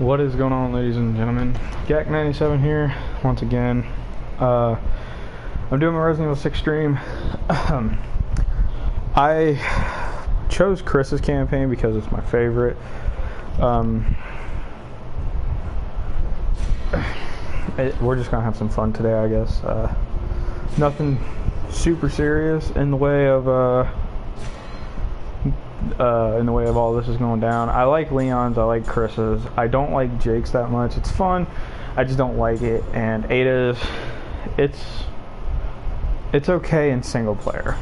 What is going on, ladies and gentlemen? Gak97 here once again. I'm doing my Resident Evil 6 stream. I chose Chris's campaign because it's my favorite. We're just gonna have some fun today, I guess. Nothing super serious in the way of all this is going down. I like Leon's, I like Chris's. I don't like Jake's that much. It's fun, I just don't like it. And Ada's, it's okay in single player,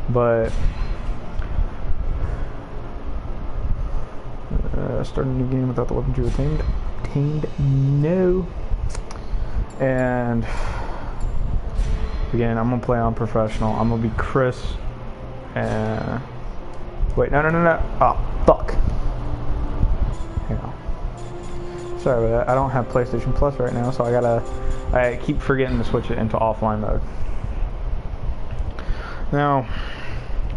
but starting a new game without the weapons you obtained, no. And again, I'm gonna play on professional. I'm gonna be Chris. Wait, no. Oh, fuck. Hang on. Sorry about that. I don't have PlayStation Plus right now, so I keep forgetting to switch it into offline mode. Now,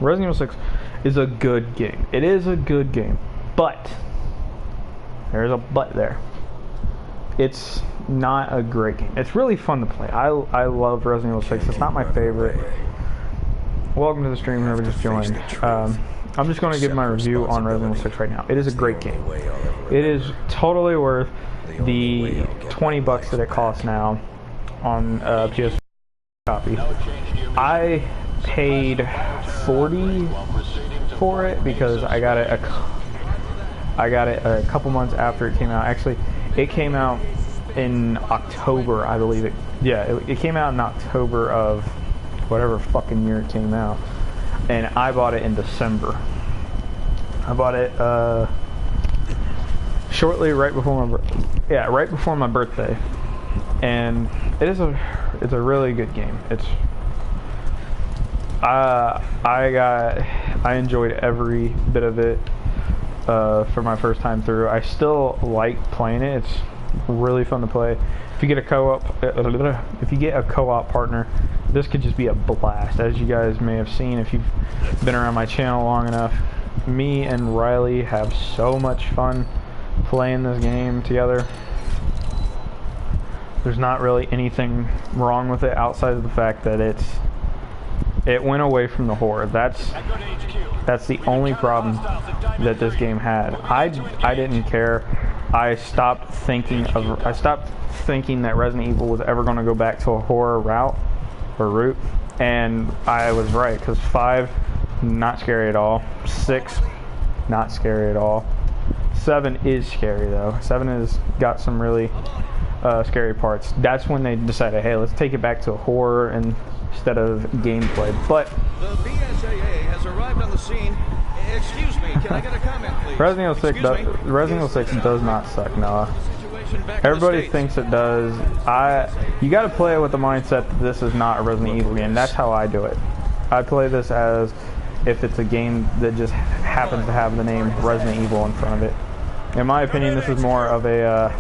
Resident Evil 6 is a good game. It is a good game, but there's a but there. It's not a great game. It's really fun to play. I love Resident Evil 6. It's not my favorite. Welcome to the stream, whoever just joined. I'm just going to give my review on Resident Evil 6 right now. It is a great game. It is totally worth the 20 bucks that it costs now on PS copy. I paid 40 for it because I got it a couple months after it came out. Actually, it came out in October, I believe it. Yeah, it came out in October of whatever fucking year it came out, and I bought it in December. I bought it shortly right before my birthday, and it's a really good game. I enjoyed every bit of it for my first time through. I still like playing it. It's really fun to play. If you get a co-op partner, this could just be a blast. As you guys may have seen if you've been around my channel long enough, me and Riley have so much fun playing this game together. There's not really anything wrong with it outside of the fact that it went away from the horror. That's the only problem that this game had. I didn't care. I stopped thinking that Resident Evil was ever going to go back to a horror route, and I was right, because 5, not scary at all. 6, not scary at all. 7 is scary though. 7 has got some really scary parts. That's when they decided, hey, let's take it back to horror instead of gameplay. But the BSAA has arrived on the scene. Excuse me, can I get a comment, please? Resident Evil 6 does not suck, Noah. Everybody thinks it does. You got to play it with the mindset that this is not a Resident Evil game. That's how I do it. I play this as if it's a game that just happens to have the name Resident Evil in front of it. In my opinion, this is more of a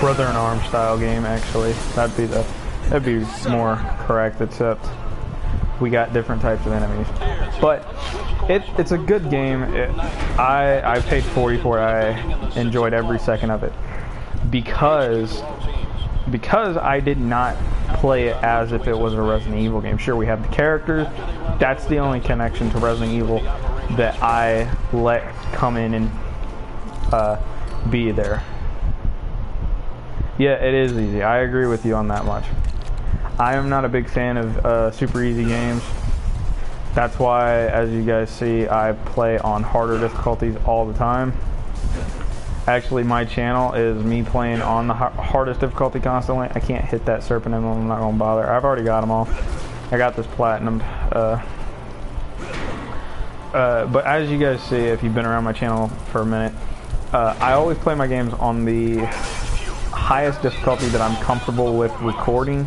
brother-in-arms style game. Actually, that'd be more correct. Except we got different types of enemies, but it's a good game. I paid 40 for it. I enjoyed every second of it because I did not play it as if it was a Resident Evil game. Sure, we have the characters. That's the only connection to Resident Evil that I let come in and be there. Yeah, it is easy. I agree with you on that much. I am not a big fan of super easy games. That's why, as you guys see, I play on harder difficulties all the time. Actually, my channel is me playing on the hardest difficulty constantly. I can't hit that serpent emblem. I'm not going to bother. I've already got them all. I got this platinum. But as you guys see, if you've been around my channel for a minute, I always play my games on the highest difficulty that I'm comfortable with recording.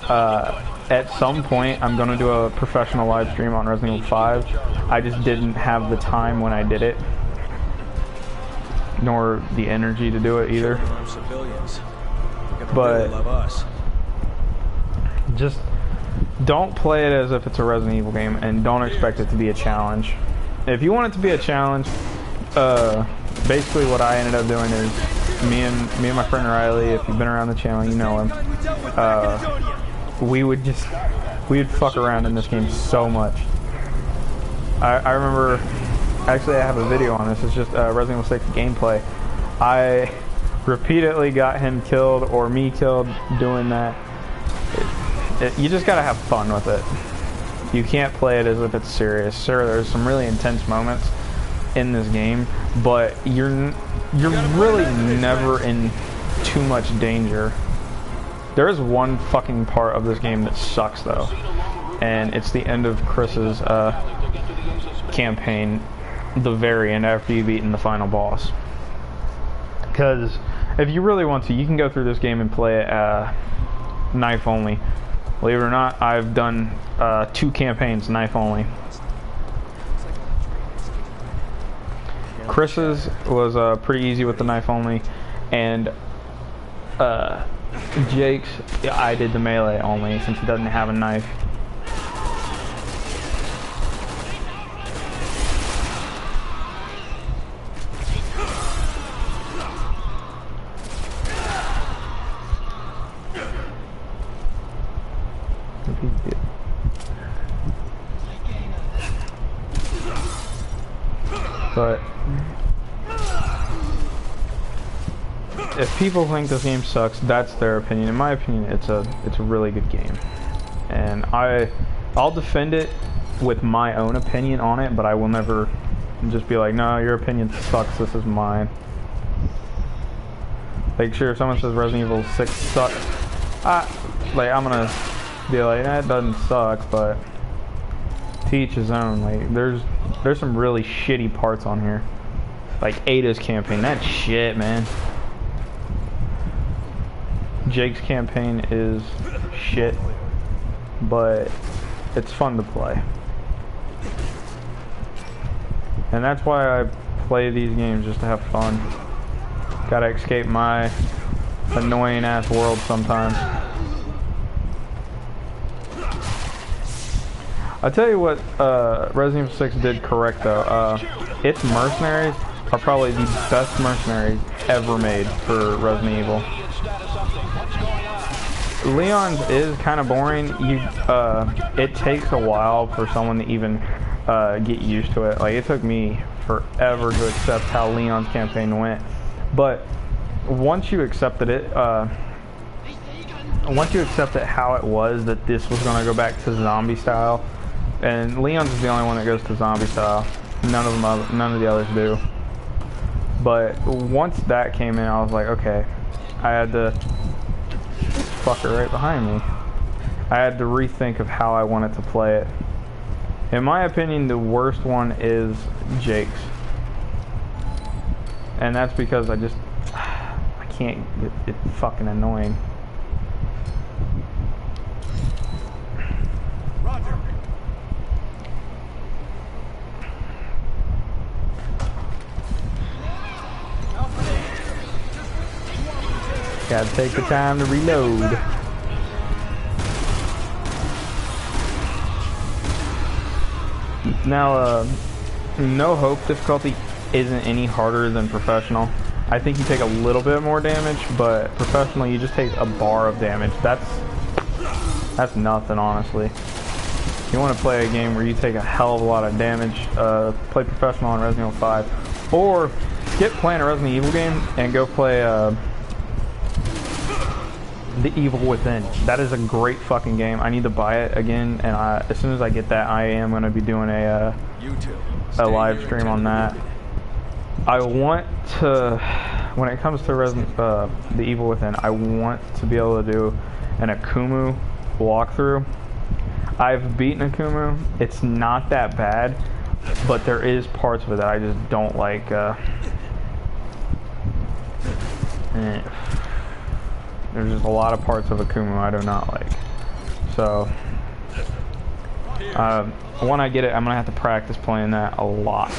At some point, I'm going to do a professional live stream on Resident Evil 5. I just didn't have the time when I did it, nor the energy to do it either. But just don't play it as if it's a Resident Evil game, and don't expect it to be a challenge. If you want it to be a challenge, basically what I ended up doing is me and my friend Riley, if you've been around the channel, you know him. We would fuck around in this game so much. I remember, actually I have a video on this. It's just Resident Evil 6 gameplay. I repeatedly got him killed or me killed doing that. You just gotta have fun with it. You can't play it as if it's serious. Sure, there's some really intense moments in this game, but you're really never in too much danger. There is one fucking part of this game that sucks though, and it's the end of Chris's campaign, the very end after you've beaten the final boss. Because if you really want to, you can go through this game and play it knife only. Believe it or not, I've done 2 campaigns knife only. Chris's was pretty easy with the knife only, and Jake's, I did the melee only since he doesn't have a knife. But if people think this game sucks, that's their opinion. In my opinion, it's a really good game, and I'll defend it with my own opinion on it, but I will never just be like, no, your opinion sucks, this is mine. Like, sure, if someone says Resident Evil 6 sucks, like, I'm gonna be like, it doesn't suck, but to each his own. Like, there's some really shitty parts on here. Like Ada's campaign, that shit, man. Jake's campaign is shit, but it's fun to play. And that's why I play these games, just to have fun. Gotta escape my annoying ass world sometimes. I'll tell you what Resident Evil 6 did correct though. Its mercenaries are probably the best mercenaries ever made for Resident Evil. Leon's is kind of boring. It takes a while for someone to even get used to it. Like, it took me forever to accept how Leon's campaign went. But once you accepted it, how it was, that this was going to go back to zombie style, and Leon's is the only one that goes to zombie style. None of the others do. But once that came in, I was like, okay, I had to, fucker right behind me. I had to rethink of how I wanted to play it. In my opinion, the worst one is Jake's, and that's because I can't. It's fucking annoying. Gotta take the time to reload. Now, No Hope difficulty isn't any harder than Professional. I think you take a little bit more damage, but Professional, you just take a bar of damage. That's nothing, honestly. If you want to play a game where you take a hell of a lot of damage, play Professional on Resident Evil 5. Or skip playing a Resident Evil game and go play The Evil Within. That is a great fucking game. I need to buy it again, and as soon as I get that, I am going to be doing a live stream on that. I want to, when it comes to The Evil Within, I want to be able to do an Akumu walkthrough. I've beaten Akumu. It's not that bad, but there is parts of it that I just don't like. There's just a lot of parts of Akumu I do not like. So, when I get it, I'm gonna have to practice playing that a lot.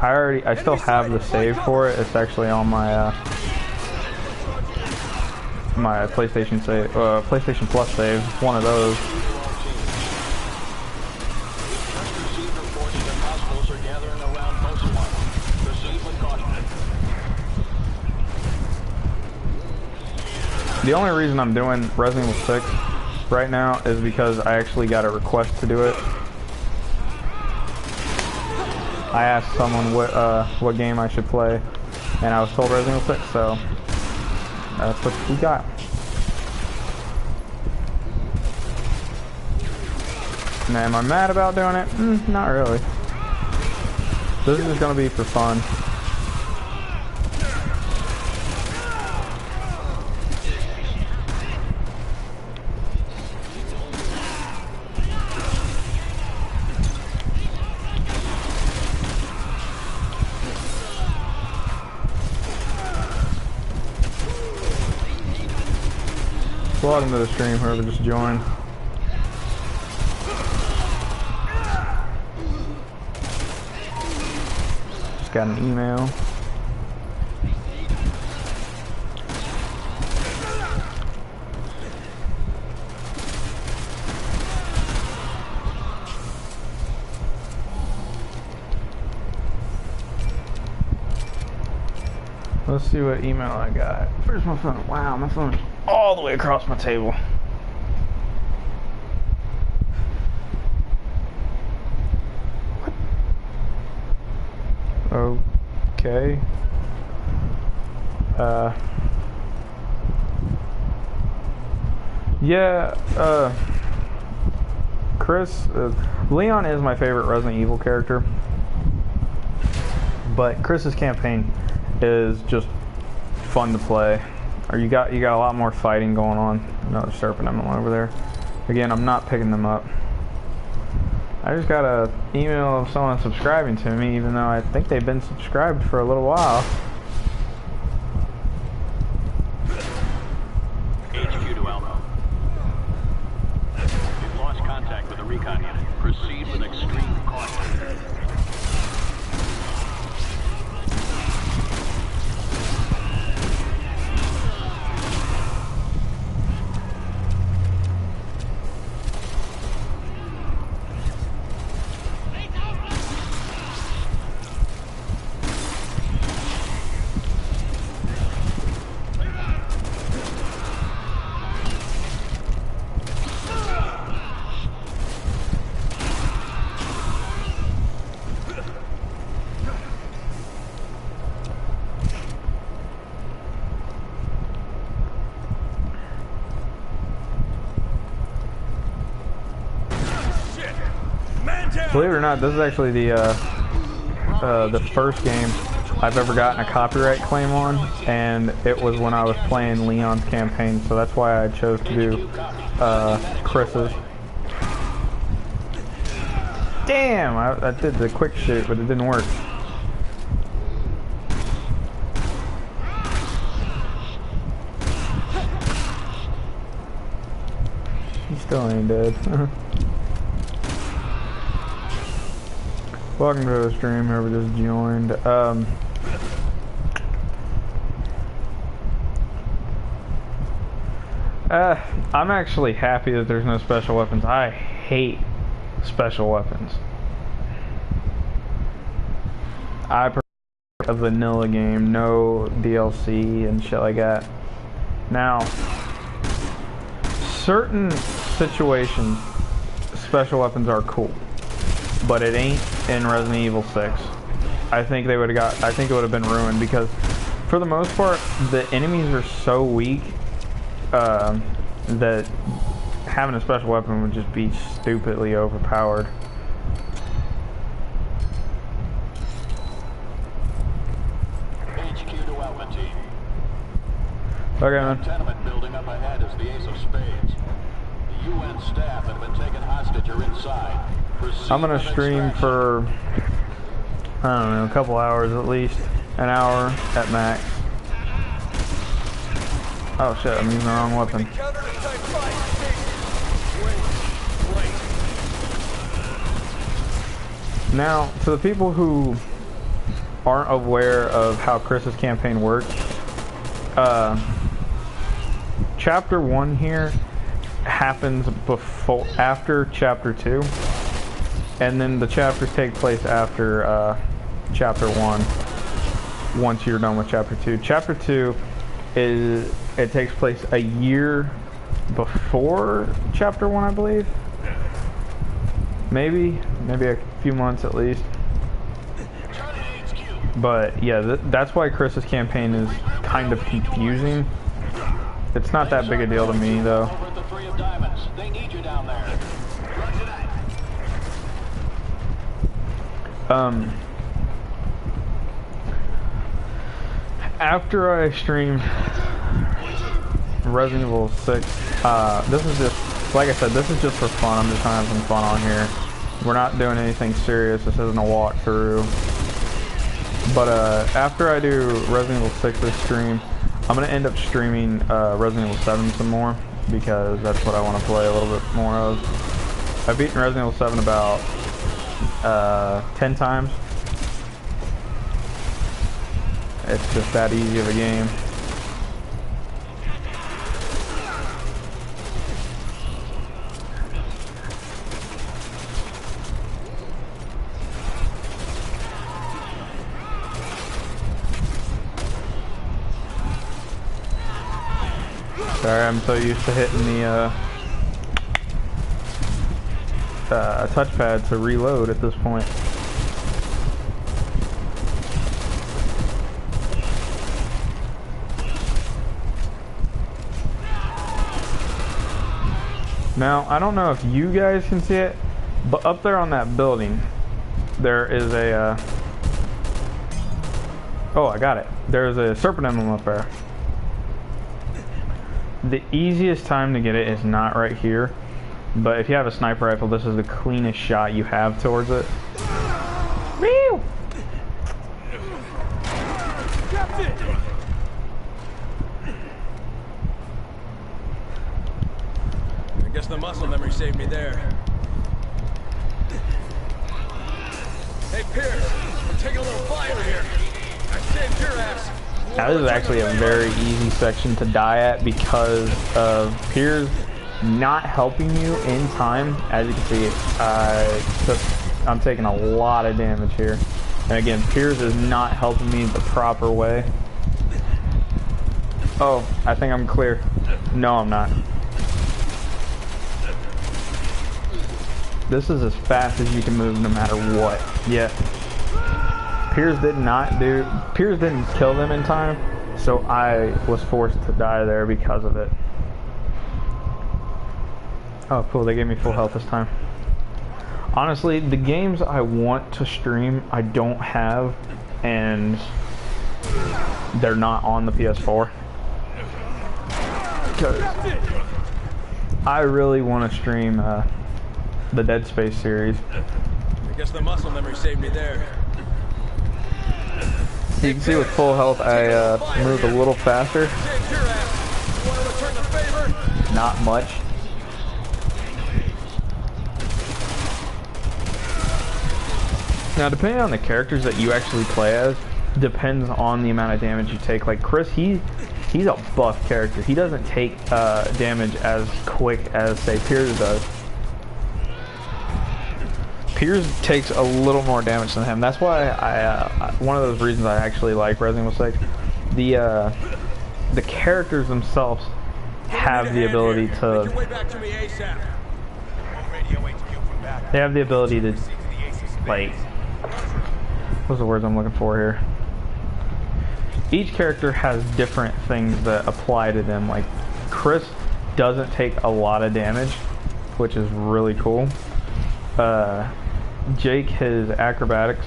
I still have the save for it. It's actually on my my PlayStation save, PlayStation Plus save. It's one of those. The only reason I'm doing Resident Evil 6 right now is because I actually got a request to do it. I asked someone what game I should play, and I was told Resident Evil 6, so that's what we got. Now, am I mad about doing it? Not really. This is just gonna be for fun. Welcome to the stream, whoever just joined. Just got an email. Let's see what email I got. Where's my phone? Wow, my phone is all the way across my table. What? Okay. Yeah, Chris, Leon is my favorite Resident Evil character, but Chris's campaign is just fun to play. Or you got a lot more fighting going on. Another serpent emblem over there. Again, I'm not picking them up. I just got a email of someone subscribing to me, even though I think they've been subscribed for a little while. HQ to Alpha. We've lost contact with the recon unit. Proceed with extreme caution. Believe it or not, this is actually the first game I've ever gotten a copyright claim on, and it was when I was playing Leon's campaign, so that's why I chose to do Chris's. Damn, I did the quick shoot, but it didn't work. He still ain't dead. Welcome to the stream, whoever just joined. I'm actually happy that there's no special weapons. I hate special weapons. I prefer a vanilla game, no DLC and shit like that. Now, certain situations, special weapons are cool, but it ain't in Resident Evil 6. I think they would have got. I think it would have been ruined because, for the most part, the enemies are so weak that having a special weapon would just be stupidly overpowered. HQ to Alpha Team. Okay, man. Tenement building up ahead is the Ace of Spades. The UN staff that have been taken hostage are inside. Proceed I'm gonna with stream extraction. for, I don't know, a couple hours at least. An hour at max. Oh shit, I'm using the wrong weapon. Now, to the people who aren't aware of how Chris's campaign works, Chapter 1 here happens after Chapter 2. And then the chapters take place after Chapter 1, once you're done with Chapter 2. Chapter 2 It takes place a year before Chapter 1, I believe. Maybe a few months at least. But yeah, that's why Chris's campaign is kind of confusing. It's not that big a deal to me though. After I stream Resident Evil 6, this is just, like I said, this is just for fun. I'm just trying to have some fun on here. We're not doing anything serious. This isn't a walkthrough. But after I do Resident Evil 6 this stream, I'm going to end up streaming Resident Evil 7 some more, because that's what I want to play a little bit more of. I've beaten Resident Evil 7 about 10 times. It's just that easy of a game. Sorry, I'm so used to hitting the touchpad to reload at this point. Now, I don't know if you guys can see it, but up there on that building, there is a, oh, I got it. There's a serpent emblem up there. The easiest time to get it is not right here, but if you have a sniper rifle, this is the cleanest shot you have towards it. Whew! I guess the muscle memory saved me there. Hey, Pierce, I'm taking a little fire here. I saved your ass. Now this is actually a very easy section to die at because of Piers not helping you in time. As you can see, I'm taking a lot of damage here. And again, Piers is not helping me the proper way. Oh, I think I'm clear. No, I'm not. This is as fast as you can move no matter what. Yeah. Piers didn't kill them in time, so I was forced to die there because of it. Oh cool, they gave me full health this time. Honestly, the games I want to stream, I don't have, and they're not on the PS4. Because I really want to stream the Dead Space series. I guess the muscle memory saved me there. You can see with full health, I moved a little faster. Not much. Now, depending on the characters that you actually play as, depends on the amount of damage you take. Like Chris, he's a buff character. He doesn't take damage as quick as, say, Piers does. Piers takes a little more damage than him. That's why one of those reasons I actually like Resident Evil 6. The characters themselves have the ability to. They have the ability to, like, what's the words I'm looking for here? Each character has different things that apply to them. Like Chris doesn't take a lot of damage, which is really cool. Jake, his acrobatics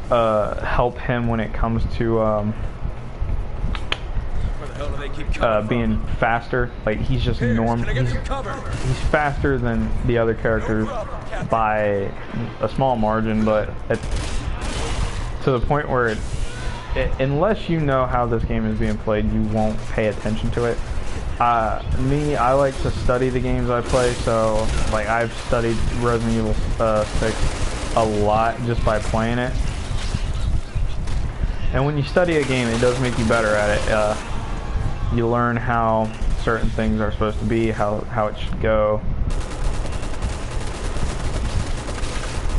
help him when it comes to being faster. Like he's just normal. He's faster than the other characters by a small margin, but it's to the point where unless you know how this game is being played, you won't pay attention to it. I like to study the games I play, so like I've studied Resident Evil 6 a lot just by playing it. And when you study a game, it does make you better at it. You learn how certain things are supposed to be, how it should go.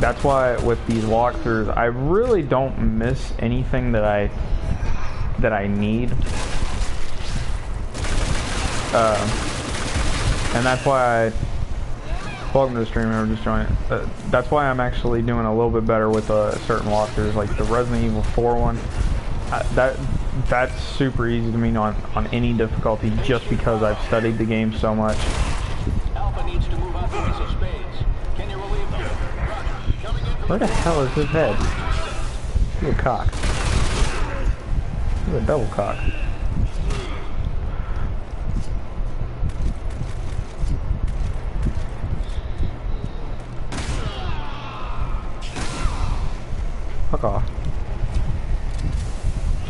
That's why with these walkthroughs, I really don't miss anything that I need. And that's why welcome to the stream, whoever just joined. That's why I'm actually doing a little bit better with certain walkthroughs, like the Resident Evil 4 one. That's super easy to me on any difficulty, just because I've studied the game so much. Alpha needs to move out to Ace of Spades. Can you relieve them? Coming in. Where the hell is his head? He's a cock. He's a double cock. Fuck off.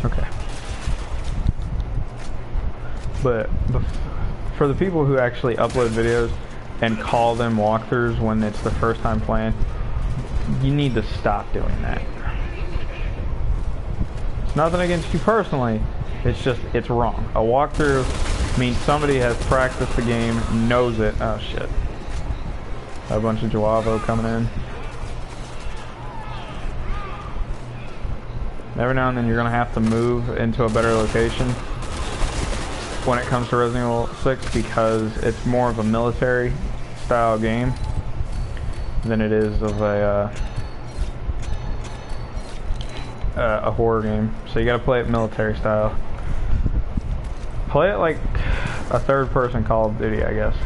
Okay. But for the people who actually upload videos and call them walkthroughs when it's the first time playing, you need to stop doing that. It's nothing against you personally, it's just, it's wrong. A walkthrough means somebody has practiced the game, knows it. Oh shit. A bunch of Joavo coming in. Every now and then you're going to have to move into a better location when it comes to Resident Evil 6, because it's more of a military style game than it is of a horror game. So you got to play it military style. Play it like a third person Call of Duty, I guess.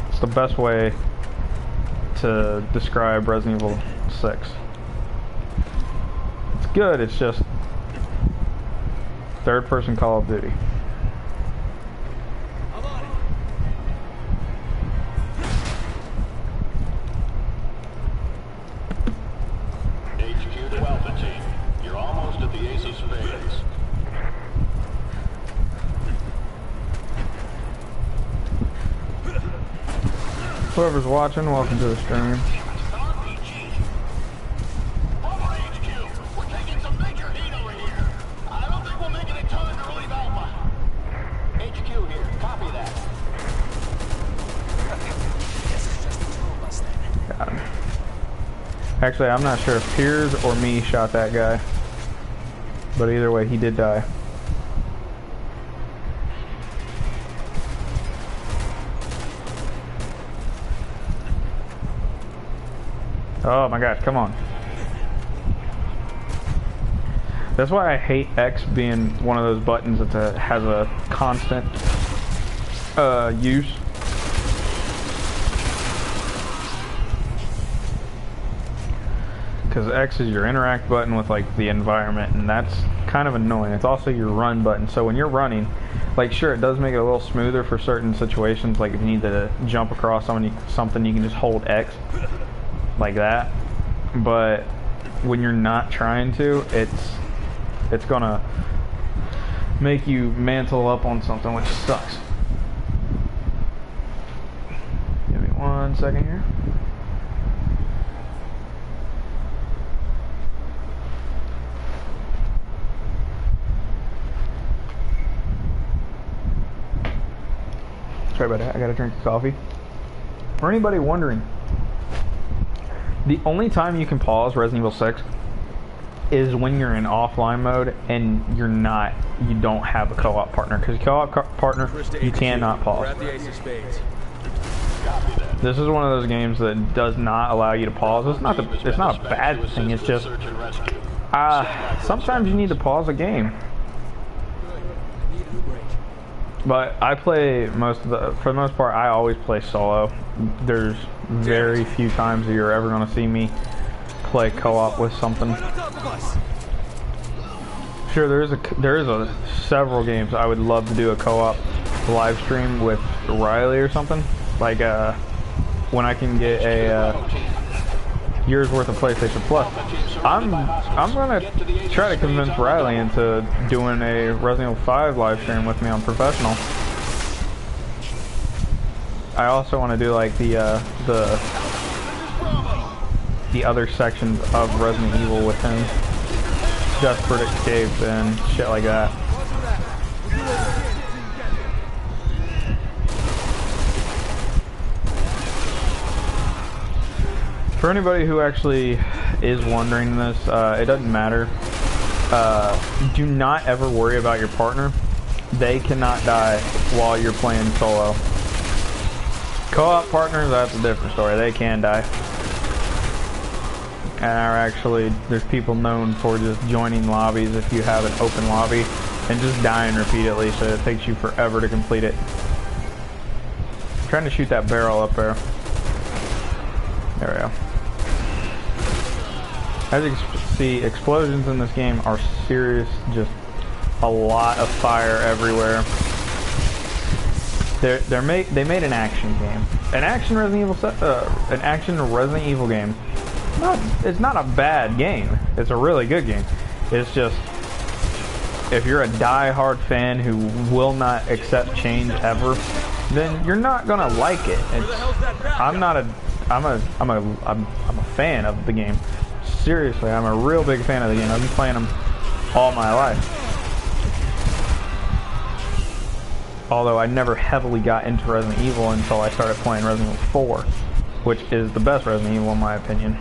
It's the best way to describe Resident Evil 6. Good, it's just third person Call of Duty. I'm on it. HQ to Alpha Team. You're almost at the Ace of Spades. Whoever's watching, welcome to the stream. Actually, I'm not sure if Piers or me shot that guy, but either way, he did die. Oh my gosh, come on. That's why I hate X being one of those buttons that has a constant use. Because X is your interact button with like the environment, and that's kind of annoying. It's also your run button, so when you're running, like sure it does make it a little smoother for certain situations, like if you need to jump across something you can just hold X like that, but when you're not trying to, it's gonna make you mantle up on something, which sucks. Give me 1 second here. Sorry about that, I gotta drink coffee. For anybody wondering, the only time you can pause Resident Evil 6 is when you're in offline mode and you don't have a co-op partner. Because co-op partner, you cannot pause. This is one of those games that does not allow you to pause. It's not a bad thing, it's just sometimes you need to pause a game. But I play for the most part, I always play solo. There's very few times that you're ever going to see me play co-op with something. Sure, there is several games I would love to do a co-op live stream with Riley or something. Like when I can get a year's worth of PlayStation Plus. I'm gonna try to convince Riley into doing a Resident Evil 5 live stream with me on Professional. I also want to do like the other sections of Resident Evil with him, Desperate Escape and shit like that. For anybody who actually is wondering this, it doesn't matter. Do not ever worry about your partner. They cannot die while you're playing solo. Co-op partners, that's a different story. They can die. And actually, there's people known for just joining lobbies if you have an open lobby and just dying repeatedly, so it takes you forever to complete it. I'm trying to shoot that barrel up there. There we go. As you can see, explosions in this game are serious, just a lot of fire everywhere. They made an action game, an action Resident Evil game. It's not a bad game. It's a really good game. It's just, if you're a die-hard fan who will not accept change ever, then you're not gonna like it. I'm a fan of the game. Seriously, I'm a real big fan of the game. I've been playing them all my life. Although I never heavily got into Resident Evil until I started playing Resident Evil 4, which is the best Resident Evil in my opinion.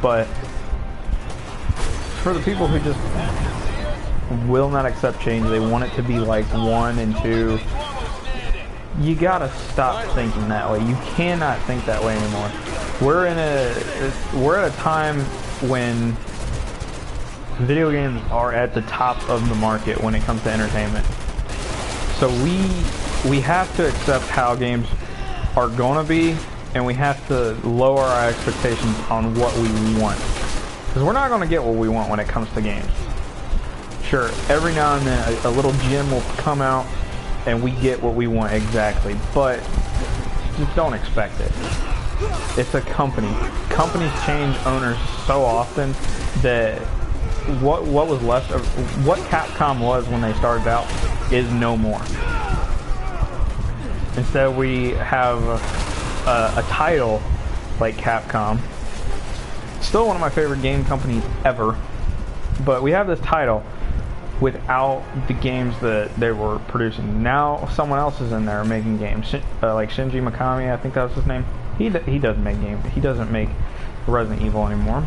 But for the people who just will not accept change, they want it to be like 1 and 2, you gotta stop thinking that way. You cannot think that way anymore. We're at a time when video games are at the top of the market when it comes to entertainment. So we have to accept how games are gonna be, and we have to lower our expectations on what we want. Because we're not gonna get what we want when it comes to games. Sure, every now and then a little gem will come out and we get what we want exactly, but just don't expect it. It's a company. Companies change owners so often that what was left of what Capcom was when they started out is no more. Instead, we have a title like Capcom, still one of my favorite game companies ever, but we have this title without the games that they were producing. Now someone else is in there making games, like Shinji Mikami, I think that was his name. He doesn't make games. He doesn't make Resident Evil anymore.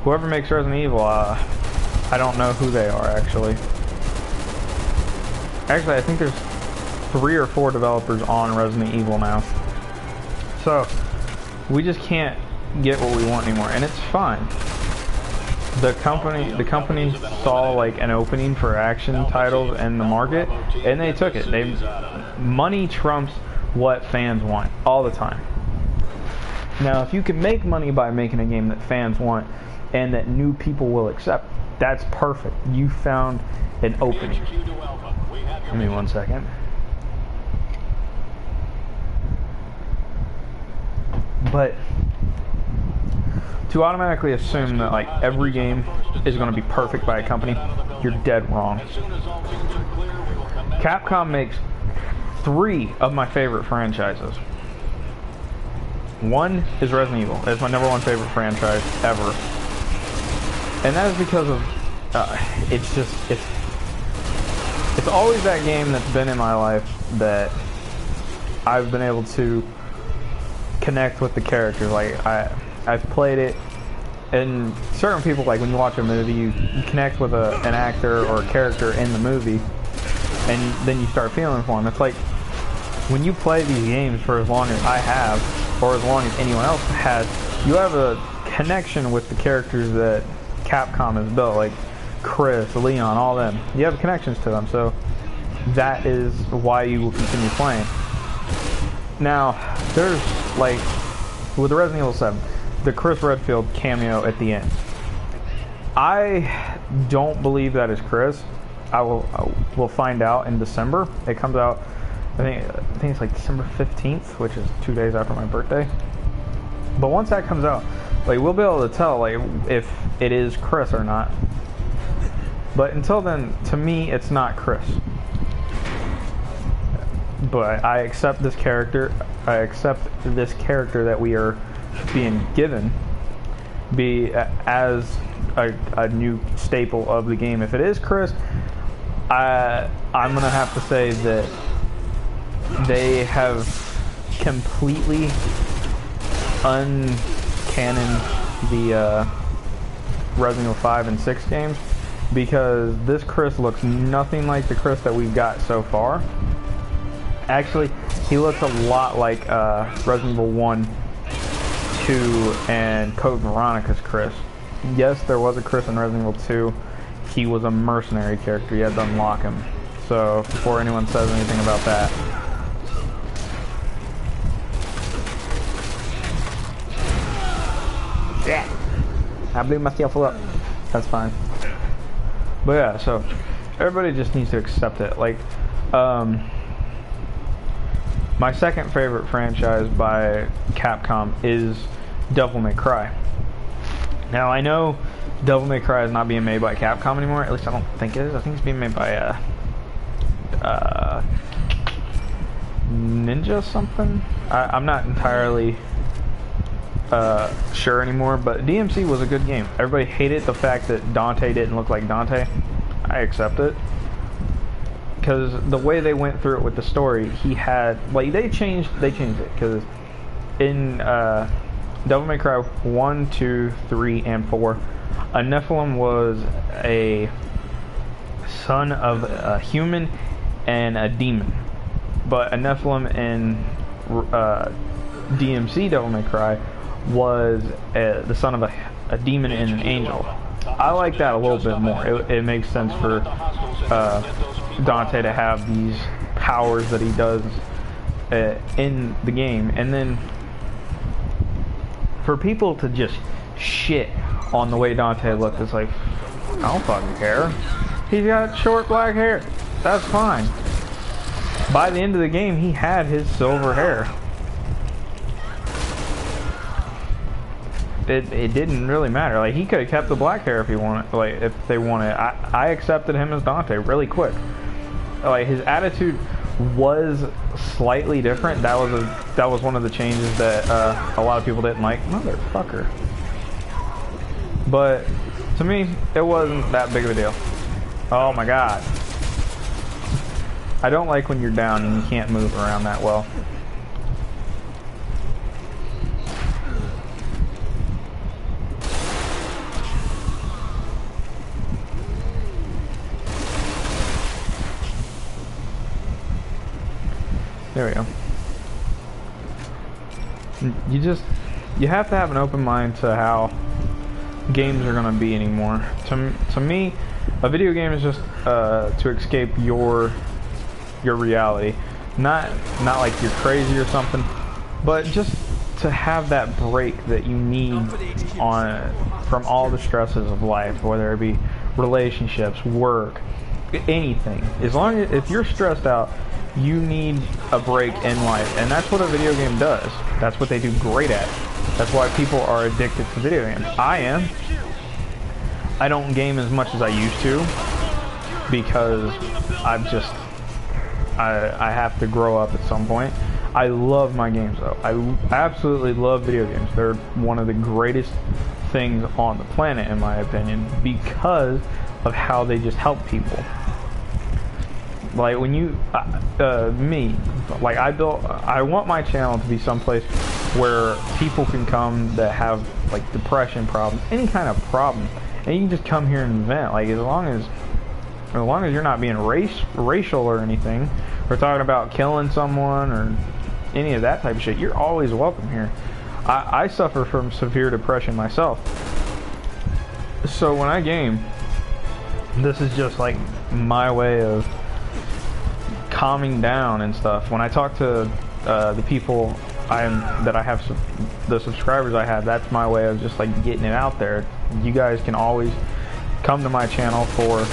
Whoever makes Resident Evil, I don't know who they are actually. Actually, I think there's 3 or 4 developers on Resident Evil now. So we just can't get what we want anymore, and it's fine. The company saw like an opening for action titles in the market, and they took it. Money trumps what fans want all the time. Now, if you can make money by making a game that fans want and that new people will accept, that's perfect. You found an opening. Give me 1 second. But to automatically assume that like every game is going to be perfect by a company, you're dead wrong. Capcom makes 3 of my favorite franchises. 1 is Resident Evil. It's my #1 favorite franchise ever, and that is because of it's always that game that's been in my life that I've been able to connect with the characters. Like I've played it, and certain people, like when you watch a movie, you connect with an actor or a character in the movie, and then you start feeling for them. It's like when you play these games for as long as I have, or as long as anyone else has, you have a connection with the characters that Capcom has built, like Chris, Leon, all them. You have connections to them, so that is why you will continue playing. Now, there's like with Resident Evil 7, the Chris Redfield cameo at the end. I don't believe that is Chris. We'll find out in December. It comes out, I think it's like December 15th, which is 2 days after my birthday. But once that comes out, like we'll be able to tell like if it is Chris or not. But until then, to me, it's not Chris. But I accept this character. I accept this character that we are being given as a new staple of the game. If it is Chris, I'm gonna have to say that they have completely uncannoned the Resident Evil 5 and 6 games because this Chris looks nothing like the Chris that we've got so far. Actually, he looks a lot like Resident Evil 1, 2, and Code Veronica's Chris. Yes, there was a Chris in Resident Evil 2. He was a mercenary character. You had to unlock him. So, before anyone says anything about that. Yeah. I blew myself up. That's fine. But yeah, so everybody just needs to accept it. Like, my second favorite franchise by Capcom is Devil May Cry. Now, I know Devil May Cry is not being made by Capcom anymore. At least I don't think it is. I think it's being made by Ninja something. I'm not entirely sure anymore, but DMC was a good game. Everybody hated the fact that Dante didn't look like Dante. I accept it, because the way they went through it with the story, he had, like, they changed it, because in Devil May Cry 1, 2, 3, and 4, a Nephilim was a son of a human and a demon. But a Nephilim in DMC Devil May Cry was the son of a demon and an angel. I like that a little bit more. It makes sense for Dante to have these powers that he does in the game. And then for people to just shit on the way Dante looked, it's like, I don't fucking care. He's got short black hair. That's fine. By the end of the game, he had his silver hair. It didn't really matter. Like, he could have kept the black hair if he wanted. Like, if they wanted. I accepted him as Dante really quick. Like, his attitude was slightly different. That was one of the changes that a lot of people didn't like. Motherfucker. But to me, it wasn't that big of a deal. Oh my god. I don't like when you're down and you can't move around that well. There we go. You have to have an open mind to how games are gonna be anymore. To me, a video game is just to escape your reality. Not like you're crazy or something, but just to have that break that you need from all the stresses of life, whether it be relationships, work, anything. As long as if you're stressed out, you need a break in life, and that's what a video game does. That's what they do great at. That's why people are addicted to video games. I am. I don't game as much as I used to because I have to grow up at some point. I love my games though. I absolutely love video games. They're one of the greatest things on the planet in my opinion because of how they just help people. Like when you, I want my channel to be someplace where people can come that have like depression problems, any kind of problem, and you can just come here and vent. Like as long as you're not being racial or anything, or talking about killing someone or any of that type of shit, you're always welcome here. I suffer from severe depression myself, so when I game, this is just like my way of calming down and stuff. When I talk to the people the subscribers I have, that's my way of just like getting it out there. You guys can always come to my channel for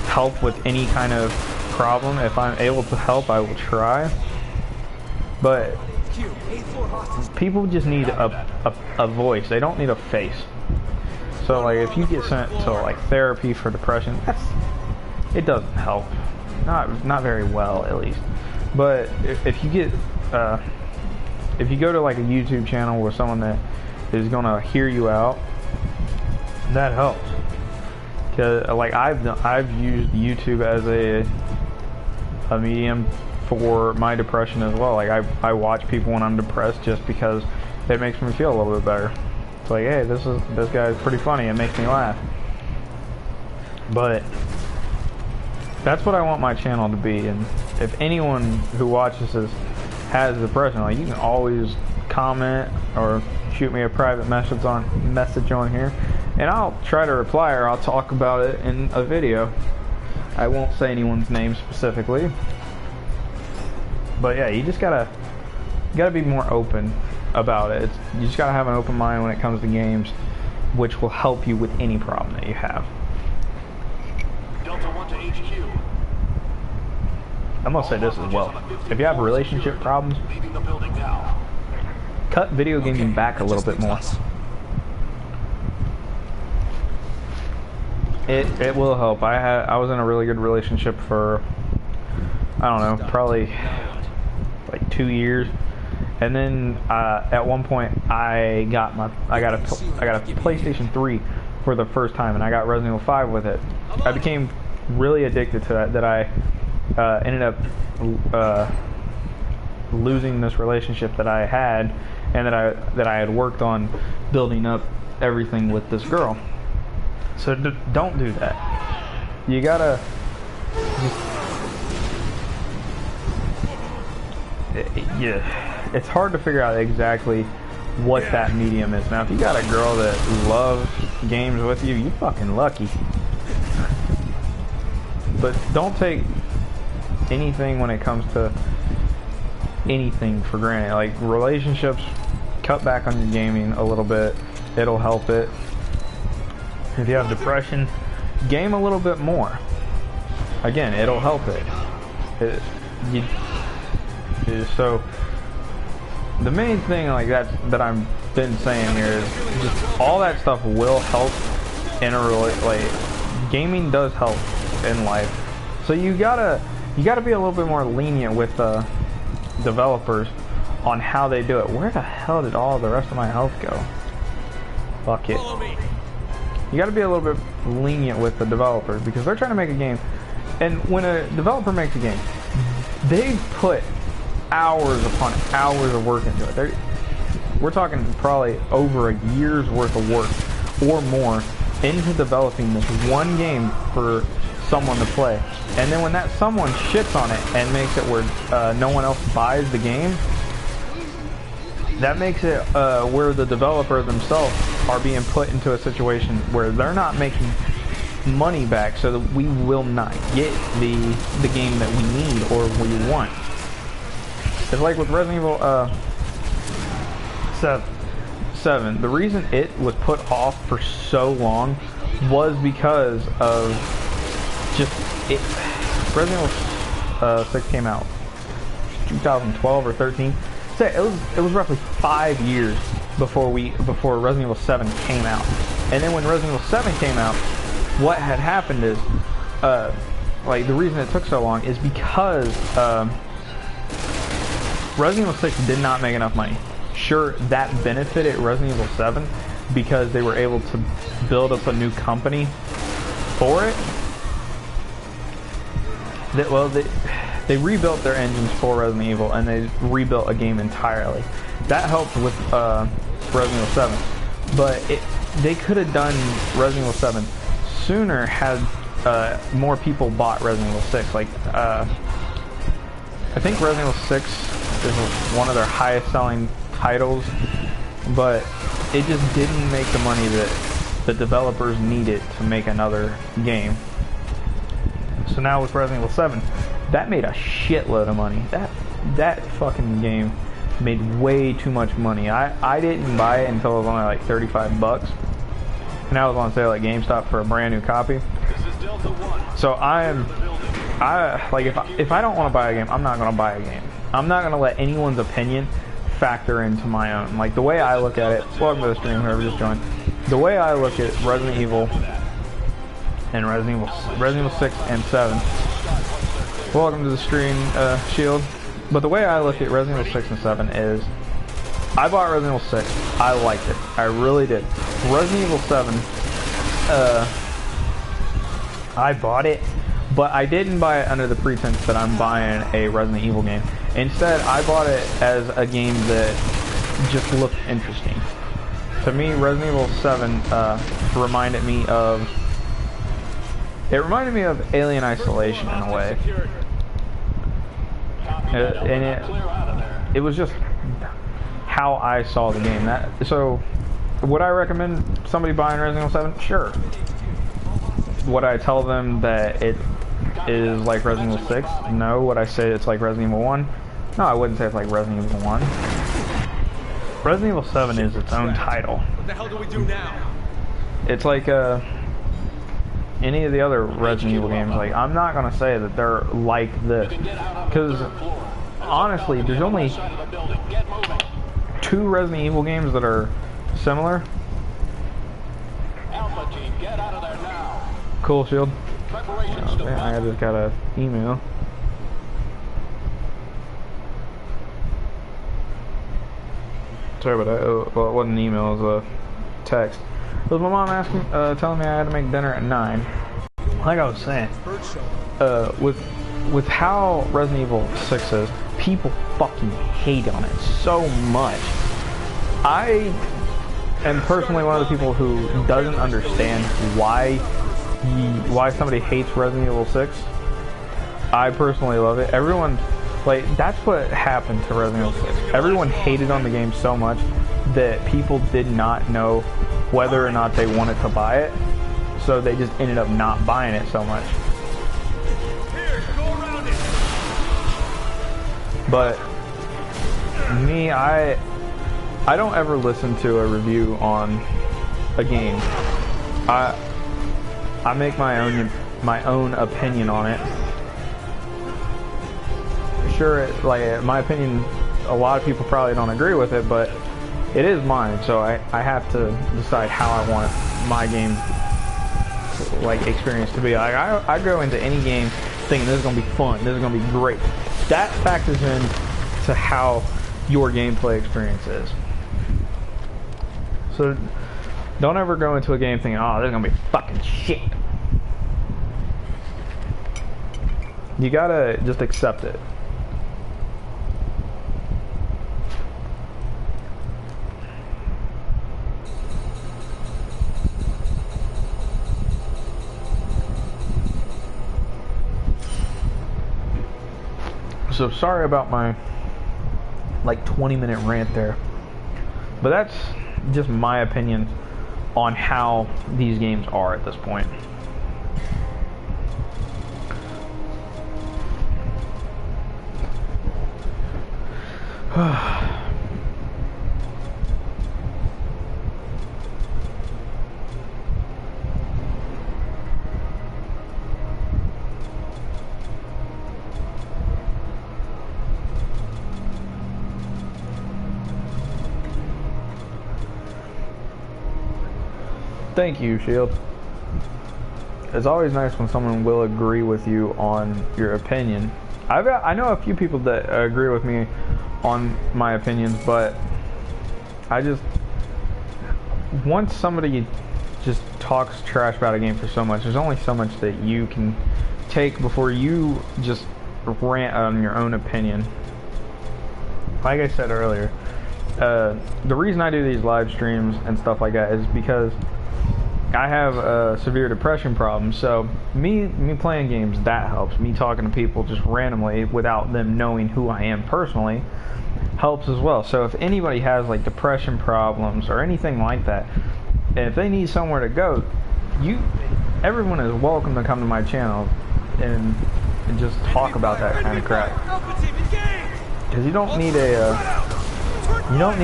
help with any kind of problem. If I'm able to help, I will try. But people just need a voice. They don't need a face. So like if you get sent to like therapy for depression, it doesn't help. Not very well, at least. But if you get if you go to like a YouTube channel with someone that is gonna hear you out, that helps. Cause like I've used YouTube as a medium for my depression as well. Like I watch people when I'm depressed just because it makes me feel a little bit better. It's like, hey, this guy's pretty funny. It makes me laugh. But that's what I want my channel to be. And if anyone who watches this has depression, like, you can always comment or shoot me a private message on here, and I'll try to reply, or I'll talk about it in a video. I won't say anyone's name specifically, but yeah, you just gotta be more open about it. You just gotta have an open mind when it comes to games, which will help you with any problem that you have. Delta 1 to HQ. I'm gonna say this as well. If you have relationship problems, Leaving the building now. cut video gaming back a little bit more. It will help. I was in a really good relationship for, I don't know, probably like 2 years, and then at one point I got a PlayStation 3 for the first time, and I got Resident Evil 5 with it. I became really addicted to that I ended up losing this relationship that I had, and that I had worked on building up everything with this girl. So don't do that. You gotta yeah, it's hard to figure out exactly what that medium is. Now, if you got a girl that loves games with you, you fucking lucky. But don't take anything when it comes to anything for granted. Like relationships, cut back on your gaming a little bit. It'll help it. If you have depression, game a little bit more. Again, it'll help it. So the main thing like that I've been saying here is just all that stuff will help in a like gaming does help in life. So you gotta be a little bit more lenient with developers on how they do it. Where the hell did all the rest of my health go? Fuck it. You gotta be a little bit lenient with the developers because they're trying to make a game, and when a developer makes a game, they put hours upon hours of work into it. We're talking probably over a year's worth of work or more into developing this one game for someone to play. And then when that someone shits on it and makes it where no one else buys the game, that makes it where the developer themselves are being put into a situation where they're not making money back, so that we will not get the game that we need or we want. It's like with Resident Evil 7. The reason it was put off for so long was because of just it. Resident Evil 6 came out 2012 or 13. So it was roughly 5 years before Resident Evil 7 came out. And then when Resident Evil 7 came out, what had happened is like the reason it took so long is because Resident Evil 6 did not make enough money. Sure, that benefited Resident Evil 7 because they were able to build up a new company for it. They rebuilt their engines for Resident Evil, and they rebuilt a game entirely. That helped with Resident Evil 7. But they could have done Resident Evil 7 sooner had more people bought Resident Evil 6. Like, I think Resident Evil 6 is one of their highest selling titles, but it just didn't make the money that the developers needed to make another game. So now with Resident Evil 7, that made a shitload of money. That fucking game made way too much money. I didn't buy it until it was only like 35 bucks. And I was on sale at GameStop for a brand new copy. So like if I don't want to buy a game, I'm not going to buy a game. I'm not going to let anyone's opinion factor into my own. Like the way I look at it, welcome to the stream, whoever just joined. The way I look at Resident Evil and Resident Evil 6 and 7. Welcome to the stream, Shield. But the way I look at Resident Evil 6 and 7 is, I bought Resident Evil 6. I liked it. I really did. Resident Evil 7, I bought it, but I didn't buy it under the pretense that I'm buying a Resident Evil game. Instead, I bought it as a game that just looked interesting. To me, Resident Evil 7 reminded me of It reminded me of Alien Isolation in a way. And it was just how I saw the game. So, would I recommend somebody buying Resident Evil 7? Sure. Would I tell them that it is like Resident Evil 6? No. Would I say it's like Resident Evil 1? No, I wouldn't say it's like Resident Evil 1. Resident Evil 7 is its own title. What the hell do we do now? It's like any of the other Resident Evil games. Like, I'm not gonna say that they're like this, because honestly, there's only 2 Resident Evil games that are similar. Cool, Shield. Oh, man, I just got an email. Sorry about that. Well, it wasn't an email, it was a text. It was my mom asking, telling me I had to make dinner at 9. Like I was saying, with how Resident Evil 6 is, people fucking hate on it so much. I am personally one of the people who doesn't understand why somebody hates Resident Evil 6. I personally love it. Everyone, like, that's what happened to Resident Evil 6. Everyone hated on the game so much that people did not know whether or not they wanted to buy it, so they just ended up not buying it so much. But me, I don't ever listen to a review on a game. I make my own opinion on it. Sure, like, my opinion, a lot of people probably don't agree with it, but it is mine, so I have to decide how I want my game, like, experience to be. Like, I go into any game thinking this is going to be fun, this is going to be great. That factors in to how your gameplay experience is. So don't ever go into a game thinking, oh, this is going to be fucking shit. You gotta just accept it. So sorry about my like 20-minute rant there, but that's just my opinion on how these games are at this point. Thank you, Shield. It's always nice when someone will agree with you on your opinion. I know a few people that agree with me on my opinions, but I just, once somebody just talks trash about a game for so much, there's only so much that you can take before you just rant on your own opinion. Like I said earlier, the reason I do these live streams and stuff like that is because I have a severe depression problem, so me playing games, that helps. Me talking to people just randomly without them knowing who I am personally helps as well. So if anybody has like depression problems or anything like that, and if they need somewhere to go, everyone is welcome to come to my channel and just talk about that kind of crap. Because you don't need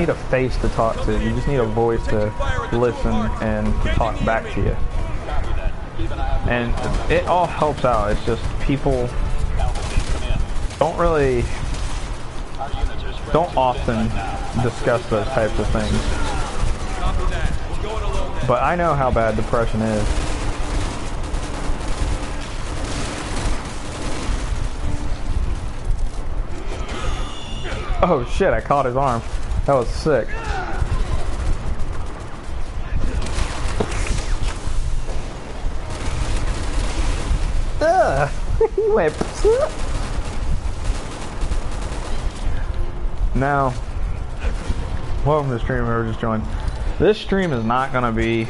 a face to talk to. You just need a voice to listen and to talk back to you. And it all helps out. It's just people don't often discuss those types of things. But I know how bad depression is. Oh shit, I caught his arm. That was sick. He went. Now, welcome to the stream, whoever just joined. This stream is not gonna be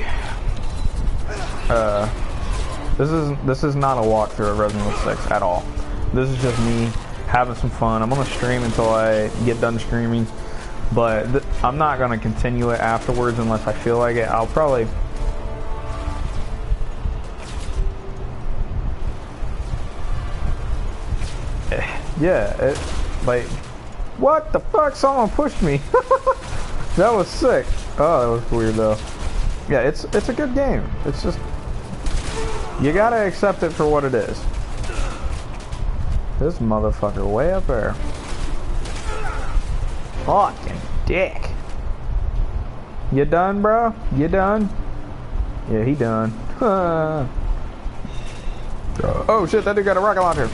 This is not a walkthrough of Resident Evil 6 at all. This is just me having some fun. I'm gonna stream until I get done streaming, but I'm not gonna continue it afterwards unless I feel like it. I'll probably. Yeah, like, what the fuck? Someone pushed me. That was sick. Oh, that was weird though. Yeah, it's a good game. It's just, you gotta accept it for what it is. This motherfucker way up there. Fucking dick. You done, bro? You done? Yeah, he done. Oh shit, that dude got a rocket launcher.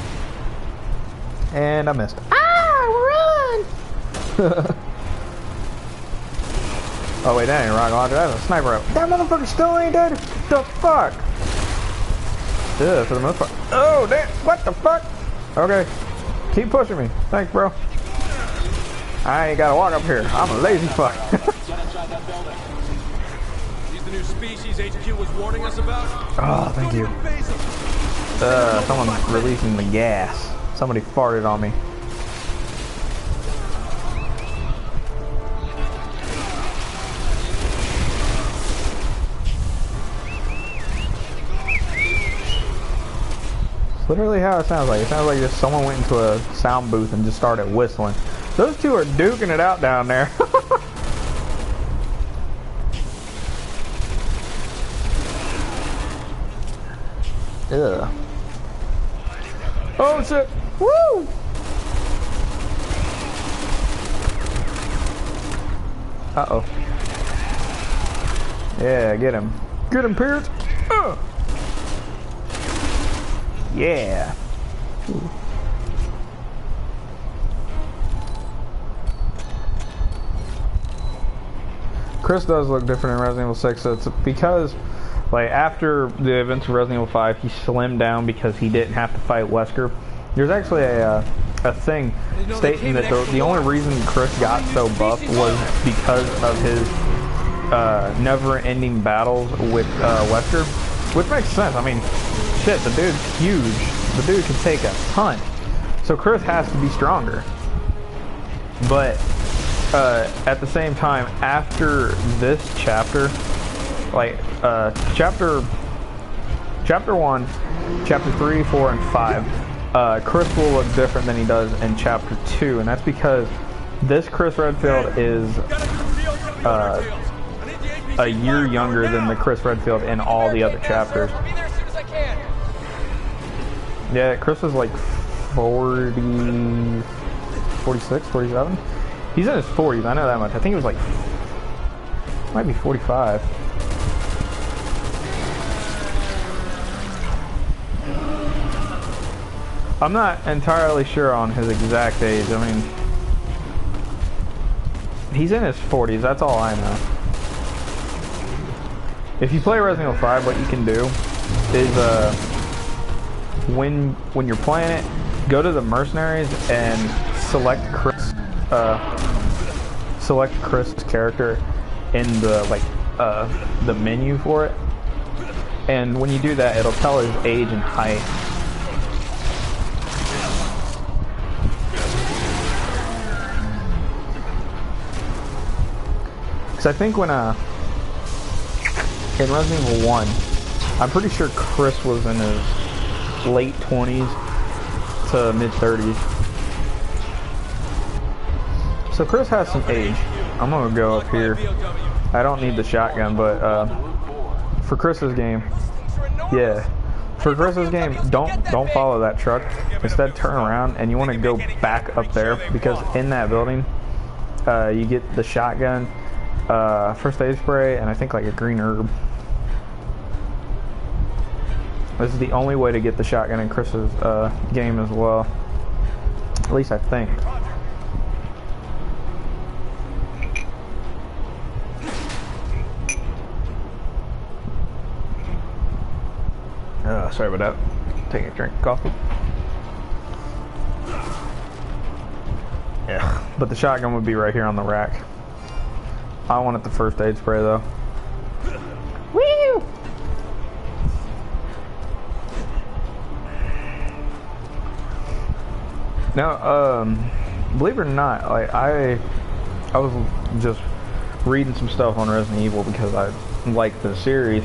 And I missed. Ah, run! Oh wait, that ain't a rocket launcher, that's a sniper rifle. That motherfucker still ain't dead? The fuck? Yeah, for the most part. Oh, damn, what the fuck? Okay, keep pushing me. Thanks, bro. I ain't gotta walk up here. I'm a lazy fuck. He's the new species HQ was warning us about. Oh, thank you. Someone's releasing the gas. Somebody farted on me. It's literally how it sounds like. It sounds like just someone went into a sound booth and just started whistling. Those two are duking it out down there. Ugh. Oh shit! Woo! Uh-oh. Yeah, get him. Get him, Pierce! Yeah. Ooh. Chris does look different in Resident Evil 6. It's because, like, after the events of Resident Evil 5, he slimmed down because he didn't have to fight Wesker. There's actually a thing stating that the only reason Chris got so buff was because of his never-ending battles with Wesker, which makes sense. I mean, shit, the dude's huge. The dude can take a ton. So Chris has to be stronger. But at the same time, after this chapter, like chapter 1, chapter 3, 4, and 5, Chris will look different than he does in chapter 2, and that's because this Chris Redfield is a year younger than the Chris Redfield in all the other chapters. Yeah, Chris is like 40, 46, 47. He's in his 40s, I know that much. I think he was like, might be 45. I'm not entirely sure on his exact age. I mean, he's in his 40s, that's all I know. If you play Resident Evil 5, what you can do is, when you're playing it, go to the mercenaries and select Chris' character in the the menu for it. And when you do that, it'll tell his age and height. Because I think when in Resident Evil 1, I'm pretty sure Chris was in his late 20s to mid 30s. So Chris has some age. I'm gonna go up here. I don't need the shotgun, but for Chris's game, yeah. For Chris's game, don't follow that truck. Instead, turn around and you want to go back up there, because in that building, you get the shotgun, first aid spray, and I think like a green herb. This is the only way to get the shotgun in Chris's game as well. At least I think. Sorry about that. Taking a drink of coffee. Yeah, but the shotgun would be right here on the rack. I wanted the first aid spray though. Woo! Now, believe it or not, like I was just reading some stuff on Resident Evil because I like the series.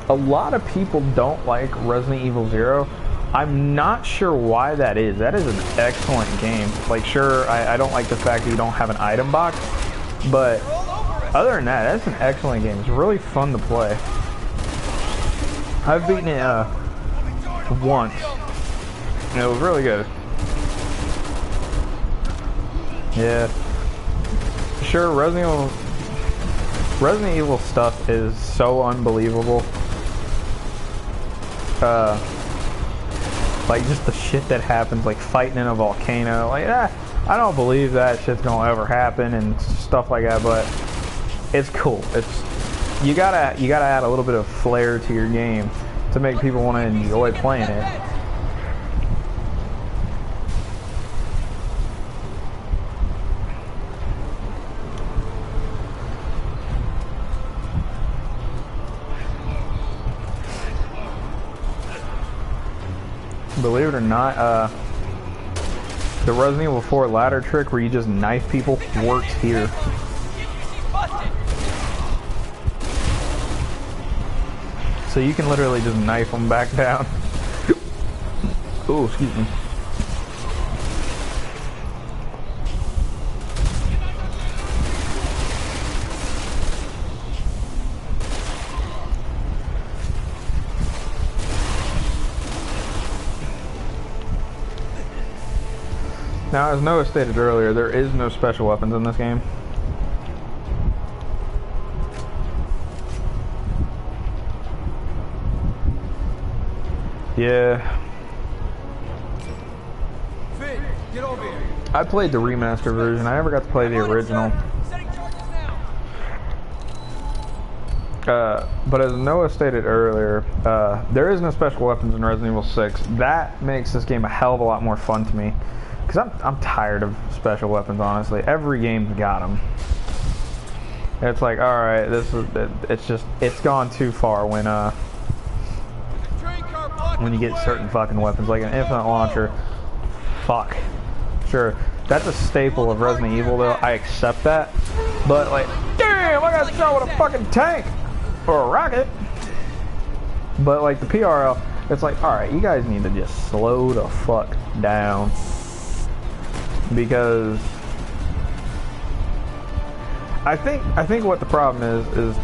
A lot of people don't like Resident Evil 0. I'm not sure why that is. That is an excellent game. Like, sure, I don't like the fact that you don't have an item box, but other than that, that's an excellent game. It's really fun to play. I've beaten it once, and it was really good. Yeah. Sure, Resident Evil stuff is so unbelievable. Like just the shit that happens, like fighting in a volcano. Like, I don't believe that shit's gonna ever happen and stuff like that. But it's cool. You gotta add a little bit of flair to your game to make people want to enjoy playing it. Believe it or not, the Resident Evil 4 ladder trick where you just knife people works here. So you can literally just knife them back down. Oh, excuse me. Now, as Noah stated earlier, there is no special weapons in this game. Yeah. Finn, get over here. I played the remaster version. I never got to play the original. But as Noah stated earlier, there is no special weapons in Resident Evil 6. That makes this game a hell of a lot more fun to me. Because I'm tired of special weapons, honestly. Every game's got them. It's like, alright, it's gone too far when you get certain fucking weapons, like an infinite launcher. Fuck. Sure, that's a staple of Resident Evil, though. I accept that. But, like, damn, I got shot with a fucking tank! Or a rocket! But, like, the PRL, it's like, alright, you guys need to just slow the fuck down. Because I think what the problem is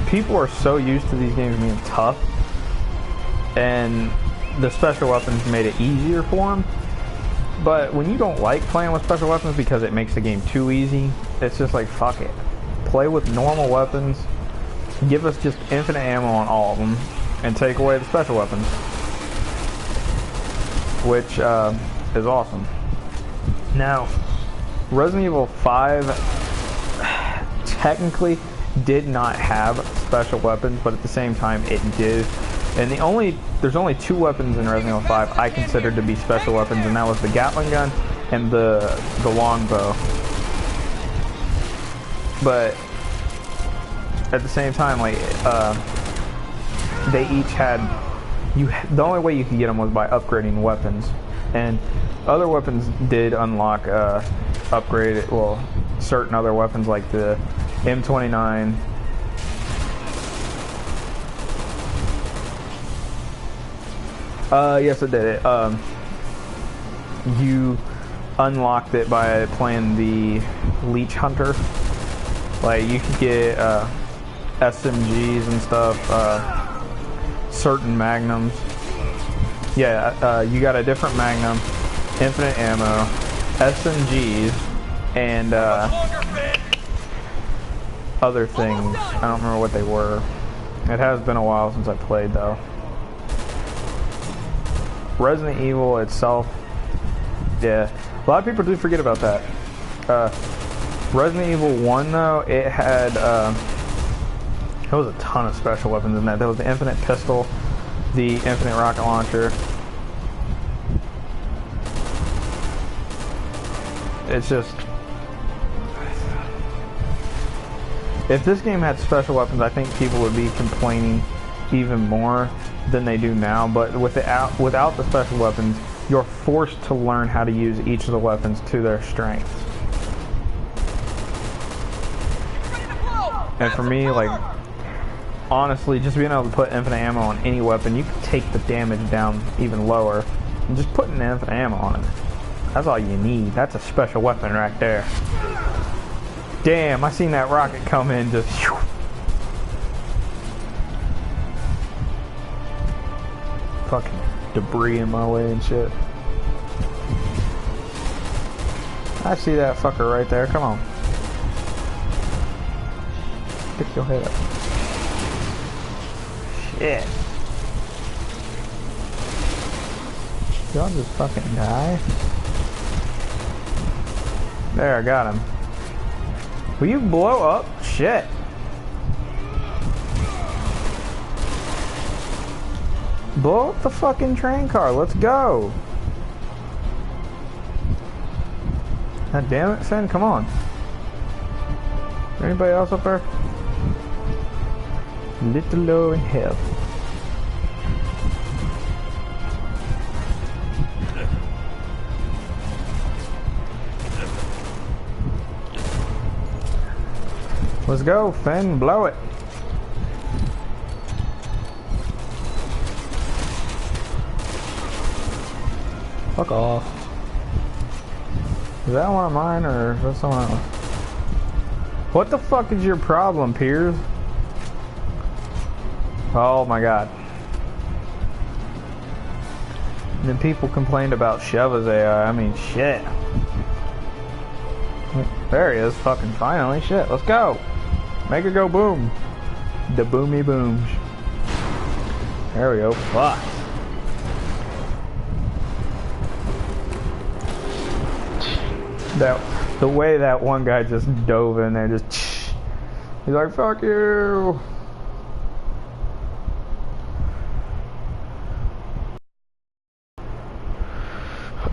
people are so used to these games being tough, and the special weapons made it easier for them. But when you don't like playing with special weapons because it makes the game too easy, it's just like, fuck it. Play with normal weapons, give us just infinite ammo on all of them, and take away the special weapons. Which is awesome. Now, Resident Evil 5 technically did not have special weapons, but at the same time it did. And there's only two weapons in Resident Evil 5 I considered to be special weapons, and that was the Gatling gun and the longbow. But at the same time, like they each had the only way you could get them was by upgrading weapons, and other weapons did unlock certain other weapons like the M29. Yes, it did. You unlocked it by playing the Leech Hunter. Like, you could get SMGs and stuff, certain magnums. Yeah, you got a different magnum, infinite ammo, SMGs, and other things. I don't remember what they were. It has been a while since I played, though. Resident Evil itself, yeah, a lot of people do forget about that. Resident Evil 1, though, it had, there was a ton of special weapons in that. There was the infinite pistol, the infinite rocket launcher. It's just, if this game had special weapons, I think people would be complaining even more than they do now. But without the special weapons, You're forced to learn how to use each of the weapons to their strengths. And for me, like, honestly, just being able to put infinite ammo on any weapon, you can take the damage down even lower. And just putting infinite ammo on it. That's all you need. That's a special weapon right there. Damn, I seen that rocket come in just... Whew. Fucking debris in my way and shit. I see that fucker right there. Come on. Pick your head up. Shit. Y'all just fucking die. There, I got him. Will you blow up? Shit. Blow up the fucking train car. Let's go. God damn it, Finn. Come on. Anybody else up there? Little low in hell. Let's go, Finn. Blow it. Fuck off. Is that one of mine or is that someone else? What the fuck is your problem, Piers? Oh my god. And then people complained about Sheva's AI. I mean, shit. There he is, fucking finally. Shit, let's go. Make it go boom. The boomy booms. There we go. Fuck. The way that one guy just dove in there, just he's like, fuck you. HQ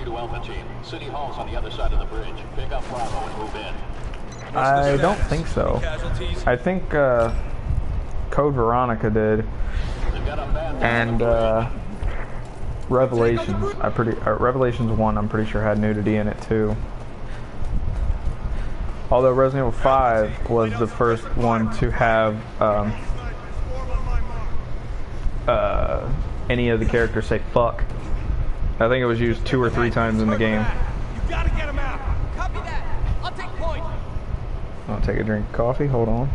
to Alpha Team. City Hall's on the other side of the bridge. Pick up Bravo and move in. I don't think so. I think Code Veronica did, and Revelations. Revelations 1. I'm pretty sure had nudity in it too. Although Resident Evil 5 was the first one to have any of the characters say fuck. I think it was used 2 or 3 times in the game. You gotta get him out. Copy that. I'll take point. I'll take a drink of coffee. Hold on.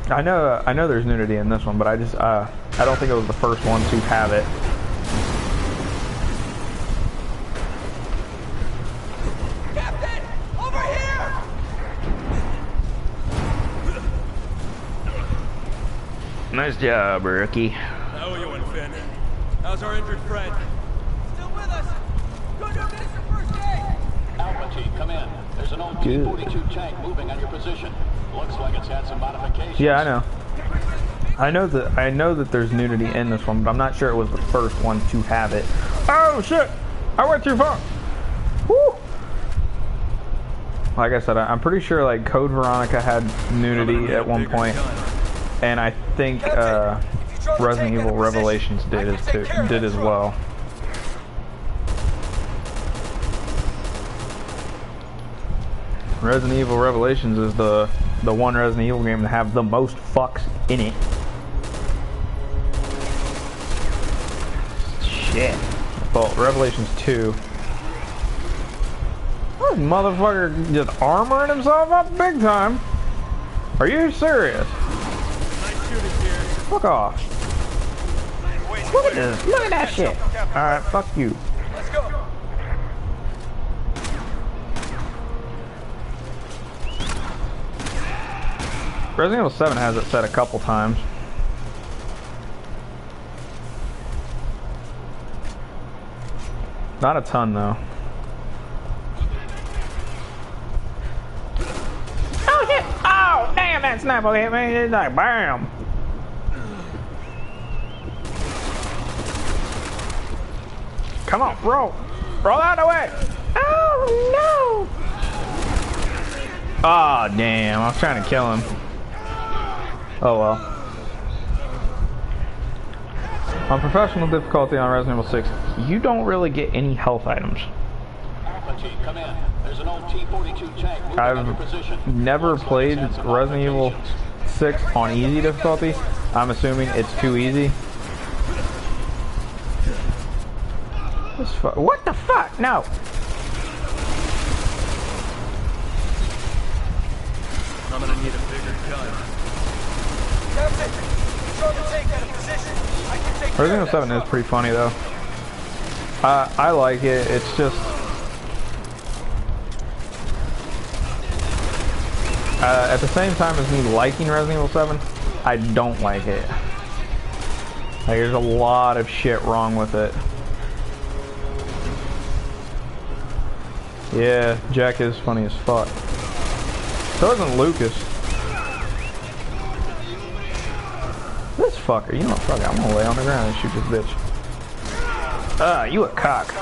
I know there's nudity in this one, but I don't think it was the first one to have it. Captain, over here. Nice job, rookie. How are you, Finn? How's our injured friend? Still with us. Go to Minister First Aid. Alpha Team, come in. There's an old T-42 tank moving on your position. Looks like it's had some modifications. Yeah, I know. I know that there's nudity in this one, but I'm not sure it was the first one to have it. Oh shit! I went too far. Woo! Like I said, I'm pretty sure like Code Veronica had nudity at one point, and I think Resident Evil Revelations did as well. Resident Evil Revelations is the one Resident Evil game to have the most fucks in it. Shit. Well, Revelations 2. This motherfucker just armoring himself up big time. Are you serious? Nice shooting here. Fuck off. Look at this. Look at that shit. Alright, fuck you. Let's go. Resident Evil 7 has it set a couple times. Not a ton though. Oh shit! Oh damn, that sniper hit me! It's like bam! Come on, roll! Roll out of the way! Oh, no! Ah, oh, damn. I was trying to kill him. Oh, well. On professional difficulty on Resident Evil 6, you don't really get any health items. Come in. There's an old T-42 tank moving I've under position. never played Resident Evil 6 on easy difficulty. I'm assuming it's too easy. What the fuck? No! I'm gonna need a bigger gun. Captain, throw the tank out of position. I can take Resident Evil 7 is pretty funny though. I like it. It's just at the same time as me liking Resident Evil 7, I don't like it. Like, there's a lot of shit wrong with it. Yeah, Jack is funny as fuck. So isn't Lucas. This fucker, you know what, fuck it, I'm gonna lay on the ground and shoot this bitch. Ah, you a cock.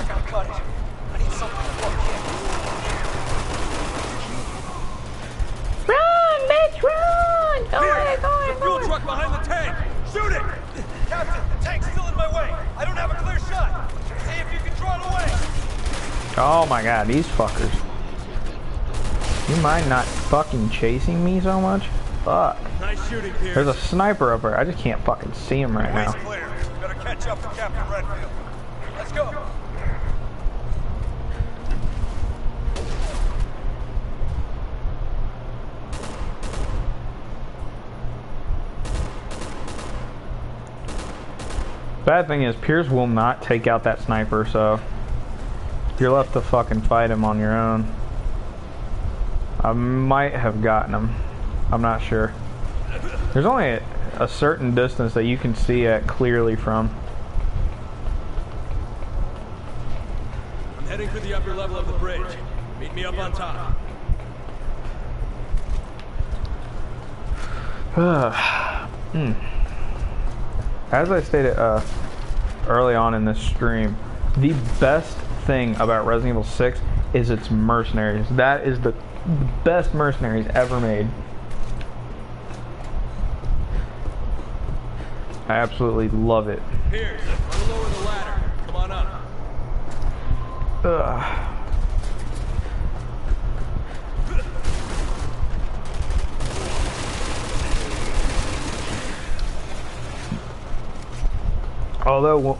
Run, bitch, run! Go away, go away, the fuel truck behind the tank! Shoot it! Captain, the tank's still in my way. I don't have a clear shot. See if you can draw it away. Oh my god, these fuckers. You mind not fucking chasing me so much? Fuck. Nice shooting, Pierce. There's a sniper up there. I just can't fucking see him right now. Clear. Better catch up with Captain Redfield. Let's go. Bad thing is, Pierce will not take out that sniper, so you're left to fucking fight him on your own. I might have gotten him. I'm not sure. There's only a certain distance that you can see it clearly from. I'm heading for the upper level of the bridge. Meet me up on top. As I stated early on in this stream, the best thing about Resident Evil 6 is its mercenaries. That is the best mercenaries ever made. I absolutely love it. Pierce, I'll lower the ladder. Come on up. Although,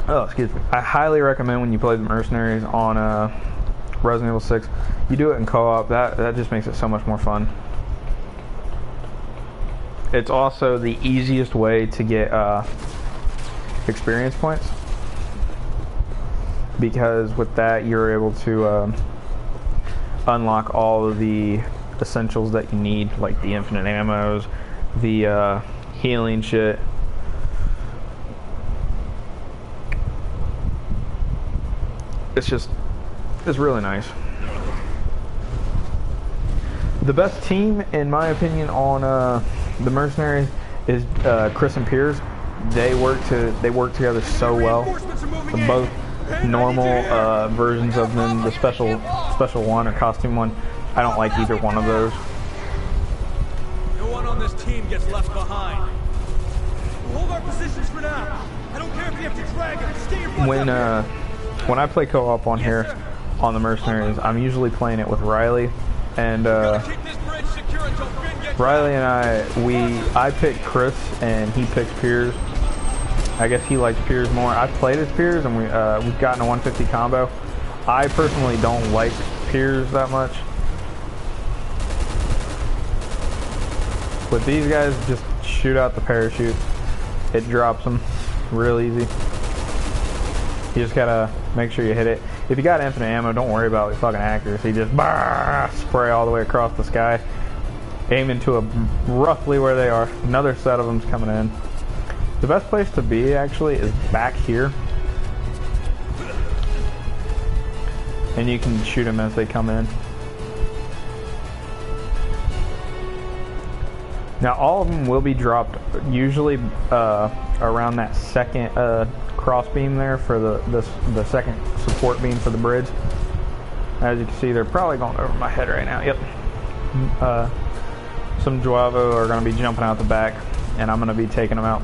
oh, excuse me. I highly recommend when you play the mercenaries on Resident Evil 6, you do it in co-op. That just makes it so much more fun. It's also the easiest way to get experience points, because with that you're able to unlock all of the essentials that you need, like the infinite ammos, the healing shit. It's really nice. The best team, in my opinion, on the mercenaries is Chris and Piers. They work together so well. Both normal versions of them, the special one or costume one. I don't like either one of those. No one on this team gets left behind. We'll hold our positions for now. I don't care if you have to drag him. Stay your butt When I play co-op on here, on the mercenaries, I'm usually playing it with Riley, and Riley and I pick Chris and he picks Piers. I guess he likes Piers more. I've played as Piers and we've gotten a 150 combo. I personally don't like Piers that much. With these guys, just shoot out the parachute. It drops them real easy. You just gotta make sure you hit it. If you got infinite ammo, don't worry about the fucking accuracy. Just spray all the way across the sky. Aim into roughly where they are. Another set of them's coming in. The best place to be, actually, is back here. And you can shoot them as they come in. Now all of them will be dropped usually around that second cross beam there for the second support beam for the bridge. As you can see, they're probably going over my head right now. Yep. Some J'avo are going to be jumping out the back, and I'm going to be taking them out.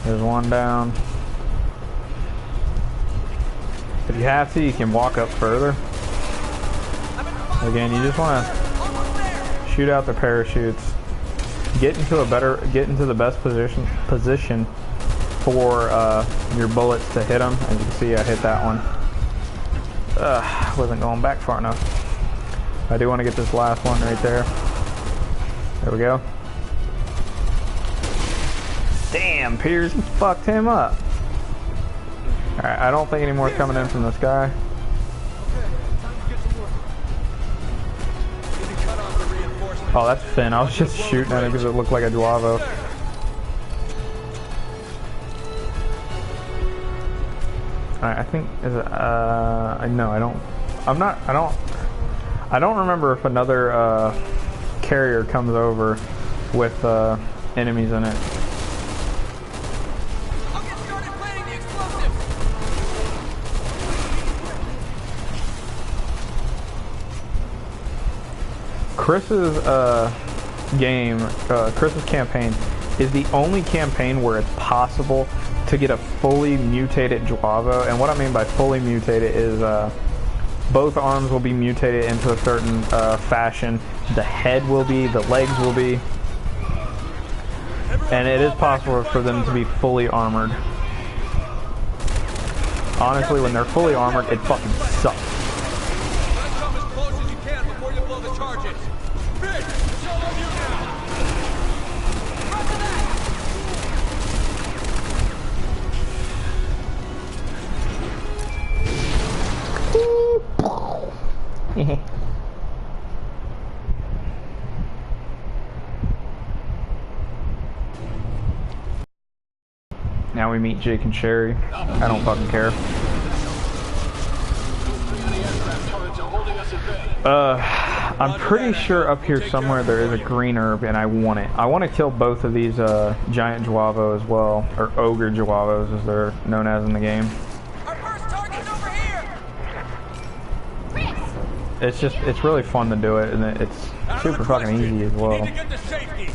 There's one down. If you have to, you can walk up further. Again, you just want to shoot out the parachutes. Get into the best position for your bullets to hit them. As you can see, I hit that one. Wasn't going back far enough. I do want to get this last one right there. There we go. Damn, Piers, he fucked him up. Alright, I don't think any more coming in from this guy. Oh, that's Finn. I was just shooting at it because it looked like a J'avo. Alright, I think is it no, I don't remember if another carrier comes over with enemies in it. I'll get started planting the explosives. Chris's Chris's campaign is the only campaign where it's possible to get a fully mutated J'avo, and what I mean by fully mutated is both arms will be mutated into a certain fashion. The head will be, the legs will be, and it is possible for them to be fully armored. Honestly, when they're fully armored, it fucking sucks. Let's come as close as you can before you blow the charges. Finn, it's all on you now. Roger that. Now we meet Jake and Sherry. I don't fucking care. I'm pretty sure up here somewhere there is a green herb, and I want it. I want to kill both of these giant J'avo as well, or ogre J'avos as they're known as in the game. Our first target's over here. It's really fun to do it, and it's super fucking easy as well. Need to get to safety.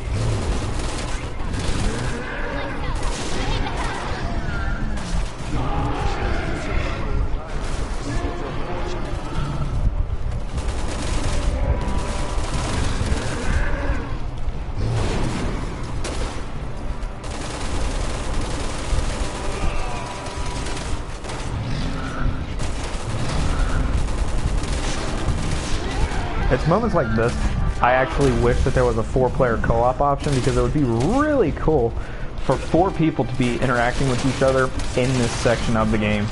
It's moments like this I actually wish that there was a 4-player co-op option, because it would be really cool for 4 people to be interacting with each other in this section of the game.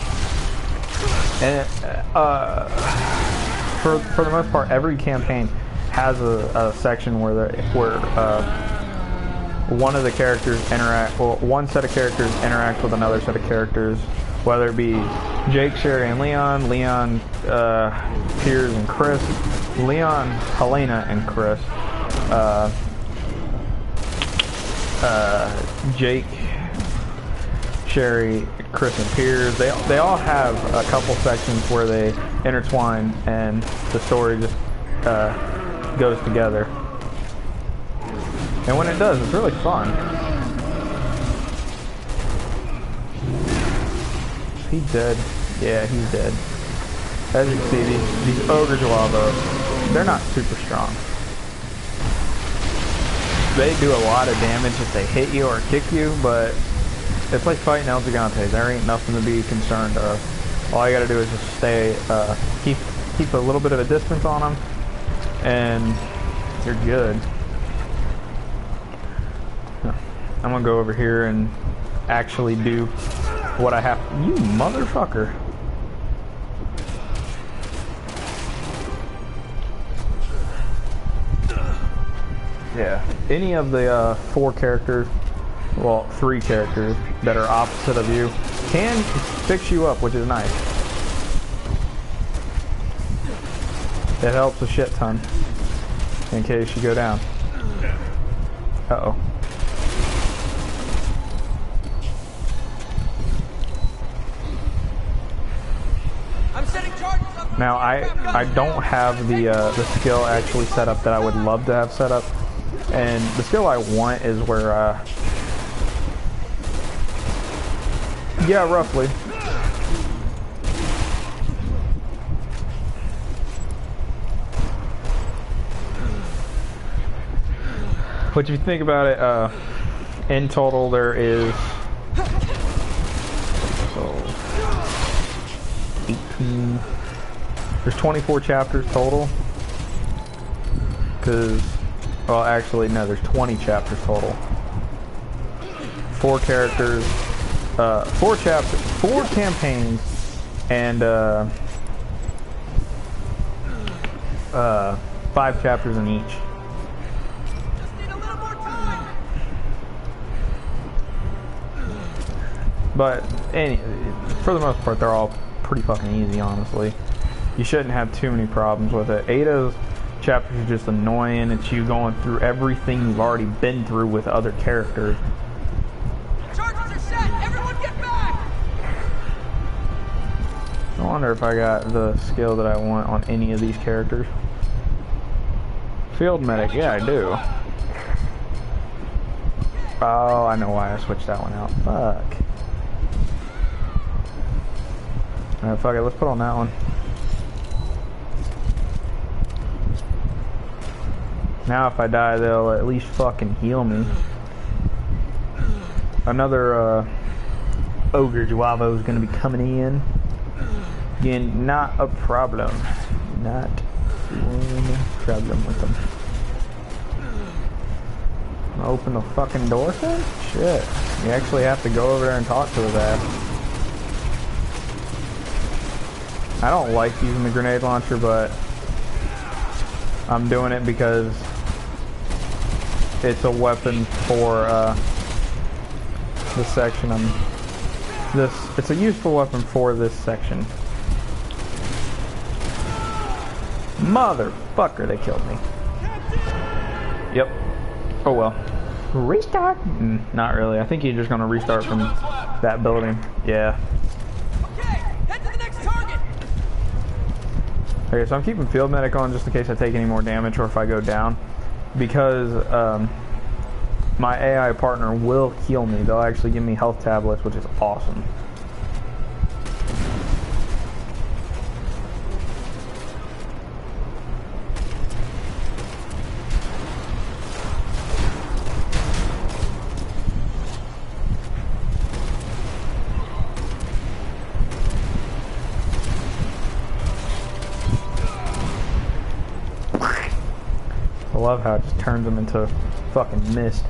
And for the most part, every campaign has a section where one of the characters one set of characters interacts with another set of characters, whether it be Jake, Sherry, and Leon, Piers and Chris, Leon, Helena, and Chris, Jake, Sherry, Chris, and Piers. They all have a couple sections where they intertwine and the story just goes together. And when it does, it's really fun. Is he dead? Yeah, he's dead. As you can see, these ogre J'avos, they're not super strong. They do a lot of damage if they hit you or kick you, but it's like fighting El Gigante. There ain't nothing to be concerned of. All you gotta do is just stay, keep a little bit of a distance on them, and you're good. I'm gonna go over here and actually do what I have. You motherfucker. Yeah, any of the 4 characters, well, 3 characters that are opposite of you can fix you up, which is nice. It helps a shit ton. in case you go down. Uh-oh. I'm setting charges on the Now I don't have the skill actually set up that I would love to have set up, and the skill I want is where yeah, roughly. But if you think about it, in total there is 18. There's 24 chapters total. Because, well, actually, no, there's 20 chapters total. 4 characters, 4 chapters, 4 campaigns, and 5 chapters in each. But for the most part, they're all pretty fucking easy, honestly. You shouldn't have too many problems with it. Ada's chapters are just annoying. It's you going through everything you've already been through with other characters. charges are set. Everyone get back. I wonder if I got the skill that I want on any of these characters. Field medic, yeah, I do. Oh, I know why I switched that one out. Fuck. Alright, fuck it, let's put on that one. Now if I die, they'll at least fucking heal me. Another Ogre Juavo is going to be coming in. Again, not a problem. Not one problem with them. Open the fucking door thing? Shit. You actually have to go over there and talk to his ass. I don't like using the grenade launcher, but I'm doing it because it's a weapon for this section. It's a useful weapon for this section. Motherfucker, they killed me. Yep. Oh well. Restart? Not really. I think you're just gonna restart from that building. Yeah. Okay, head to the next target. Okay, so I'm keeping field medic on just in case I take any more damage or if I go down, because my AI partner will heal me. They'll actually give me health tablets, which is awesome. I love how it just turns them into fucking mist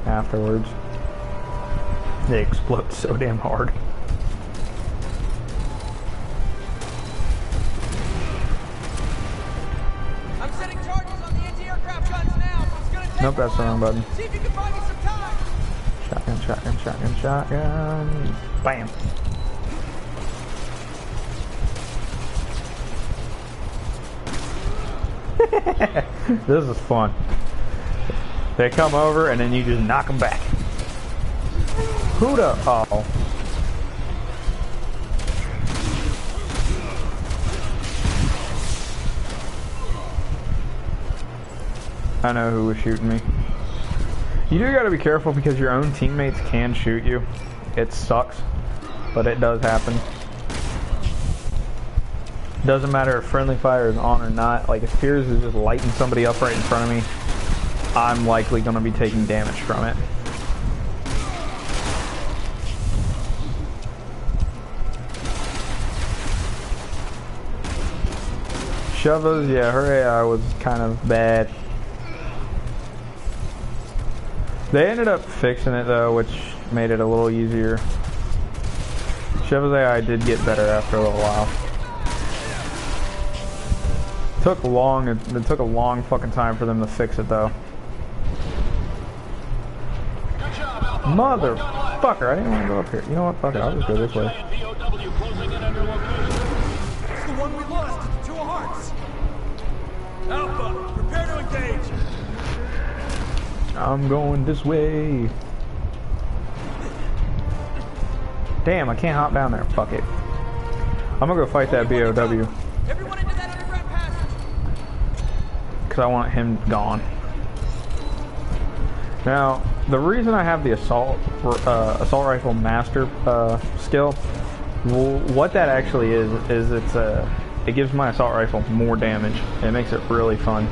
afterwards. They explode so damn hard. I'm setting charges on the anti-aircraft guns now, so it's gonna take Nope, that's the wrong button. See if you can buy me some time. Shotgun, shotgun, shotgun, shotgun. Bam. This is fun. They come over and then you just knock them back. Who the? Oh. I know who was shooting me. You do gotta be careful because your own teammates can shoot you. It sucks, but it does happen. Doesn't matter if friendly fire is on or not. Like if Piers is just lighting somebody up right in front of me, I'm likely going to be taking damage from it. Shovas, yeah, her AI was kind of bad. They ended up fixing it though, which made it a little easier. Sheva's AI did get better after a little while. It took a long fucking time for them to fix it though. Motherfucker, I didn't want to go up here. You know what, fuck it, I'll just go this way. It's the one we lost, Two of Hearts. Alpha, prepare to engage. I'm going this way. Damn, I can't hop down there. Fuck it. I'm gonna go fight that BOW. Everyone into that underground passage. Because I want him gone. Now, the reason I have the assault rifle master skill, what that actually is it gives my assault rifle more damage. It makes it really fun.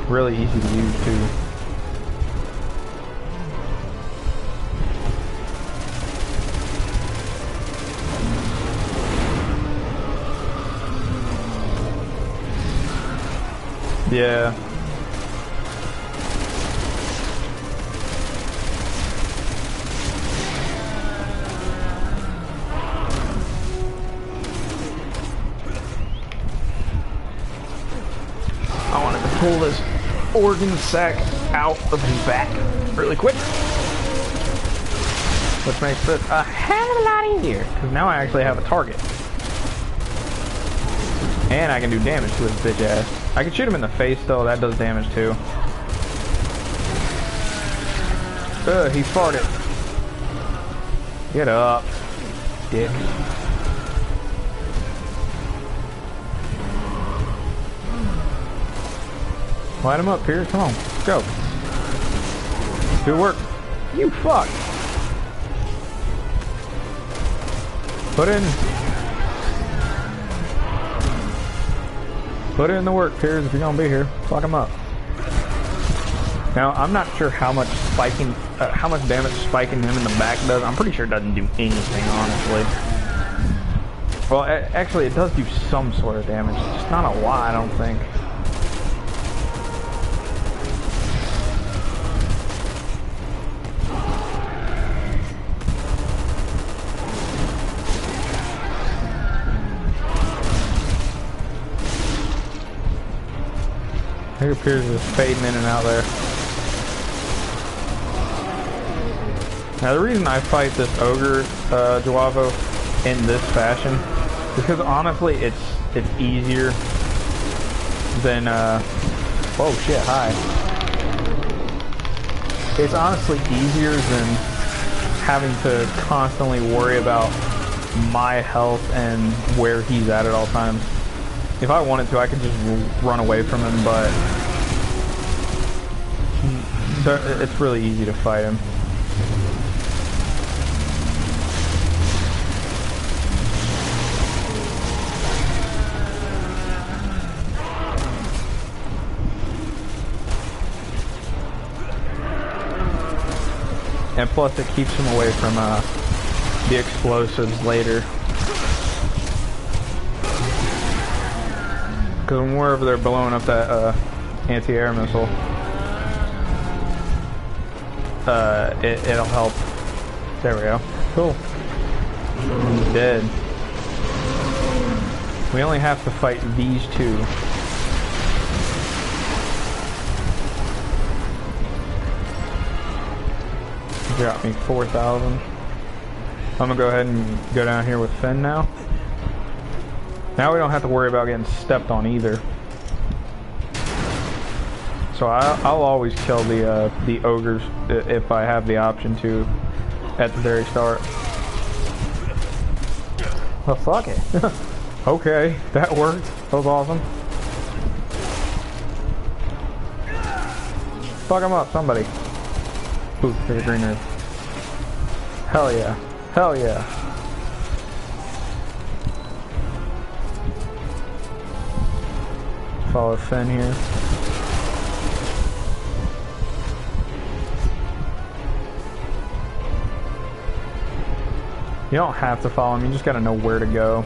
Really easy to use too. Yeah. I wanted to pull this organ sack out of his back really quick. Which makes this a hell of a lot easier, because now I actually have a target. And I can do damage to his bitch ass. I can shoot him in the face though, that does damage too. Ugh, he farted. Get up, dick. Light him up, Pierce. Come on, let's go. Do work. You fuck. Put in the work, Piers, if you're gonna be here. Fuck him up. Now, I'm not sure how much damage spiking him in the back does. I'm pretty sure it doesn't do anything, honestly. Well, actually, it does do some sort of damage. Just not a lot, I don't think. Here Piers is fading in and out there. Now the reason I fight this ogre J'avo in this fashion is because honestly it's easier than whoa shit, hi. It's honestly easier than having to constantly worry about my health and where he's at all times. If I wanted to, I could just run away from him, but it's really easy to fight him. And plus it keeps him away from the explosives later. Because when we're over there blowing up that anti-air missile, it'll help. There we go. Cool. He's dead. We only have to fight these two. Got me 4,000. I'm gonna go ahead and go down here with Finn now. Now we don't have to worry about getting stepped on either. So I'll always kill the ogres if I have the option to at the very start. Well, fuck it. Okay, that worked. That was awesome. Fuck him up, somebody. Ooh, there's a green herb. Hell yeah. Hell yeah. Follow Finn here. You don't have to follow him, you just gotta know where to go.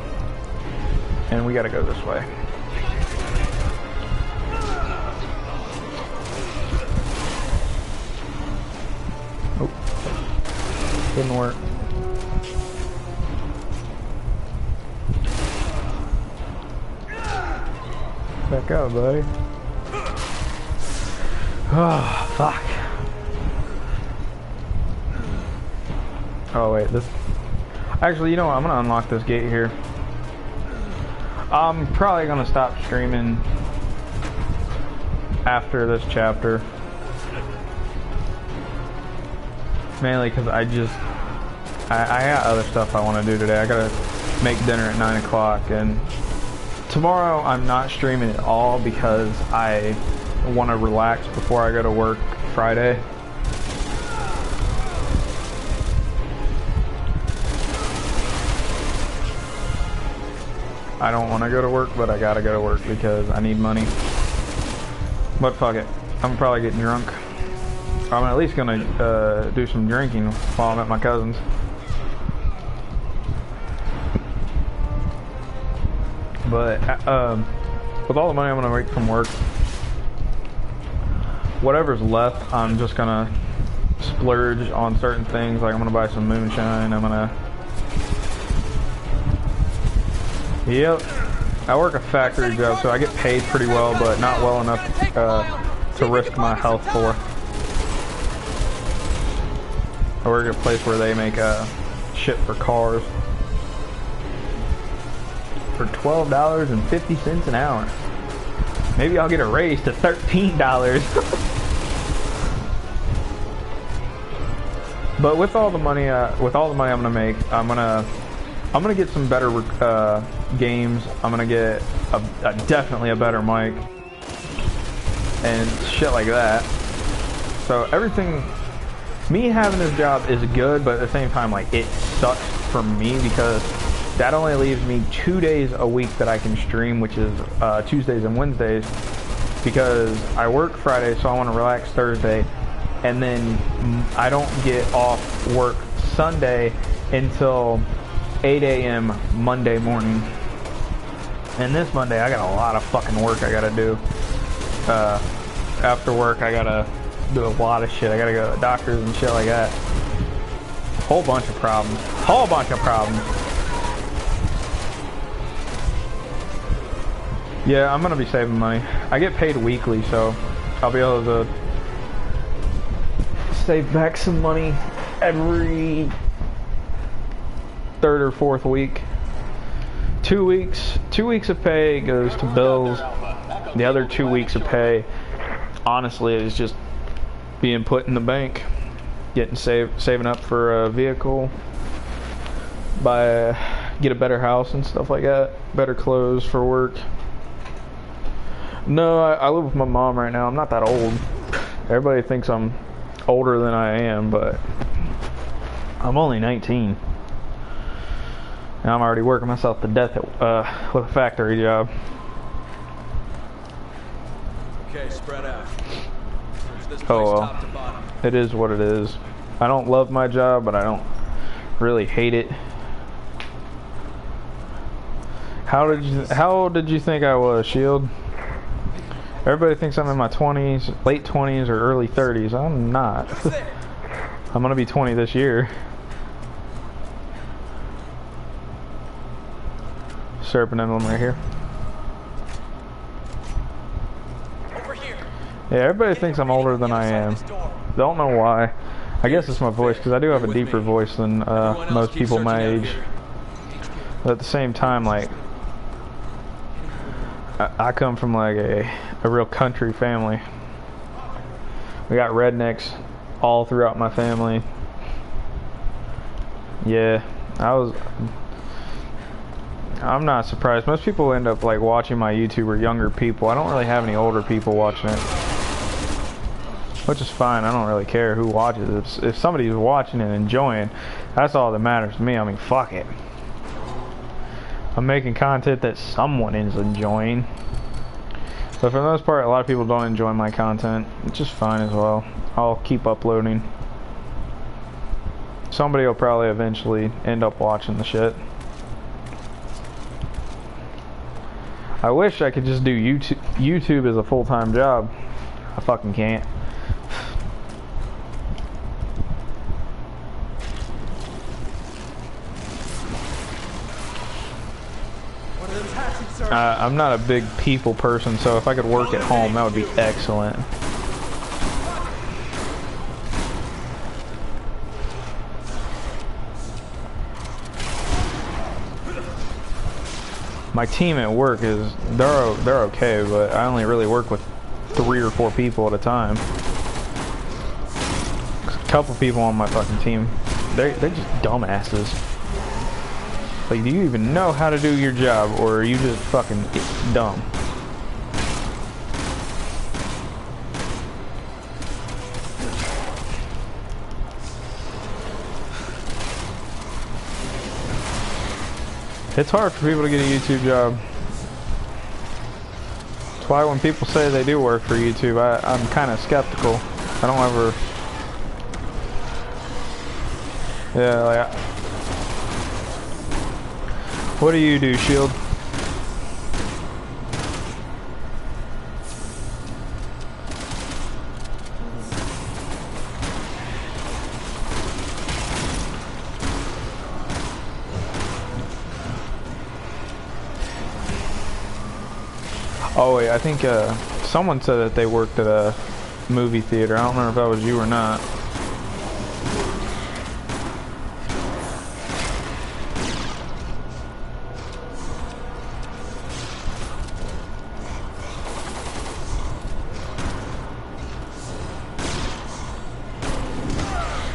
And we gotta go this way. Oh. Didn't work. Back up, buddy. Oh, fuck. Oh, wait, this... Actually, you know what? I'm gonna unlock this gate here. I'm probably gonna stop streaming after this chapter. Mainly because I got other stuff I want to do today. I gotta make dinner at 9 o'clock, and tomorrow I'm not streaming at all because I want to relax before I go to work Friday. I don't want to go to work, but I gotta go to work because I need money. But fuck it, I'm probably getting drunk. I'm at least gonna do some drinking while I'm at my cousin's. But with all the money I'm gonna make from work, whatever's left, I'm just gonna splurge on certain things. Like I'm gonna buy some moonshine. I'm gonna. Yep, I work a factory job, so I get paid pretty well, but not well enough to risk my health for. I work at a place where they make shit for cars for $12.50 an hour. Maybe I'll get a raise to $13. But with all the money, I'm gonna make, I'm gonna get some better games. I'm gonna get definitely a better mic and shit like that. So everything, me having this job is good, but at the same time, like, it sucks for me because that only leaves me 2 days a week that I can stream, which is Tuesdays and Wednesdays, because I work Friday, so I want to relax Thursday, and then I don't get off work Sunday until 8 a.m. Monday morning. And this Monday, I got a lot of fucking work I gotta do. After work, I gotta do a lot of shit. I gotta go to the doctors and shit like that. Whole bunch of problems. Whole bunch of problems. Yeah, I'm gonna be saving money. I get paid weekly, so I'll be able to save back some money every third or fourth week. 2 weeks of pay goes to bills. The other 2 weeks of pay, honestly, is just being put in the bank, getting saving up for a vehicle, get a better house and stuff like that, better clothes for work. No, I live with my mom right now. I'm not that old. Everybody thinks I'm older than I am, but I'm only 19. And I'm already working myself to death with a factory job. Okay, spread out. This place Oh well, top to bottom. it is what it is. I don't love my job, but I don't really hate it. How did you think I was, Shield? Everybody thinks I'm in my 20s, late 20s, or early 30s. I'm not. I'm gonna be 20 this year. Serpent emblem right here. Over here. Yeah, everybody thinks I'm older than I am. Don't know why. I guess it's my voice, because I do have a deeper voice than most people my age. But at the same time, like, I come from like a real country family. We got rednecks all throughout my family. Yeah, I'm not surprised. Most people end up like watching my YouTube are younger people. I don't really have any older people watching it, which is fine. I don't really care who watches it. If somebody's watching and enjoying, that's all that matters to me. I mean, fuck it. I'm making content that someone is enjoying. But for the most part, a lot of people don't enjoy my content, which is fine as well. I'll keep uploading. Somebody will probably eventually end up watching the shit. I wish I could just do YouTube as a full-time job. I fucking can't. I'm not a big people person, so if I could work at home, that would be excellent. My team at work they're okay, but I only really work with 3 or 4 people at a time. A couple people on my fucking team, they're just dumbasses. Like, do you even know how to do your job, or are you just fucking dumb? It's hard for people to get a YouTube job. That's why when people say they do work for YouTube, I'm kind of skeptical. I don't ever... Yeah, like... What do you do, Shield? Oh wait, I think someone said that they worked at a movie theater. I don't remember if that was you or not.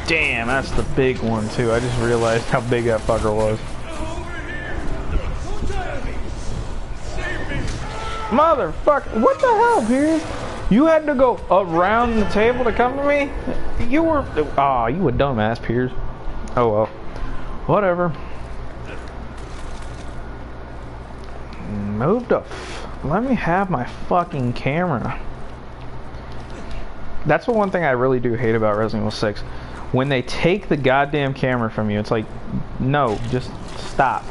Damn, that's the big one too. I just realized how big that fucker was. Motherfucker, what the hell, Piers? You had to go around the table to come to me? You were... Aw, you a dumbass, Piers. Oh well. Whatever. Move the let me have my fucking camera. That's the one thing I really do hate about Resident Evil 6. When they take the goddamn camera from you, it's like, no, just stop.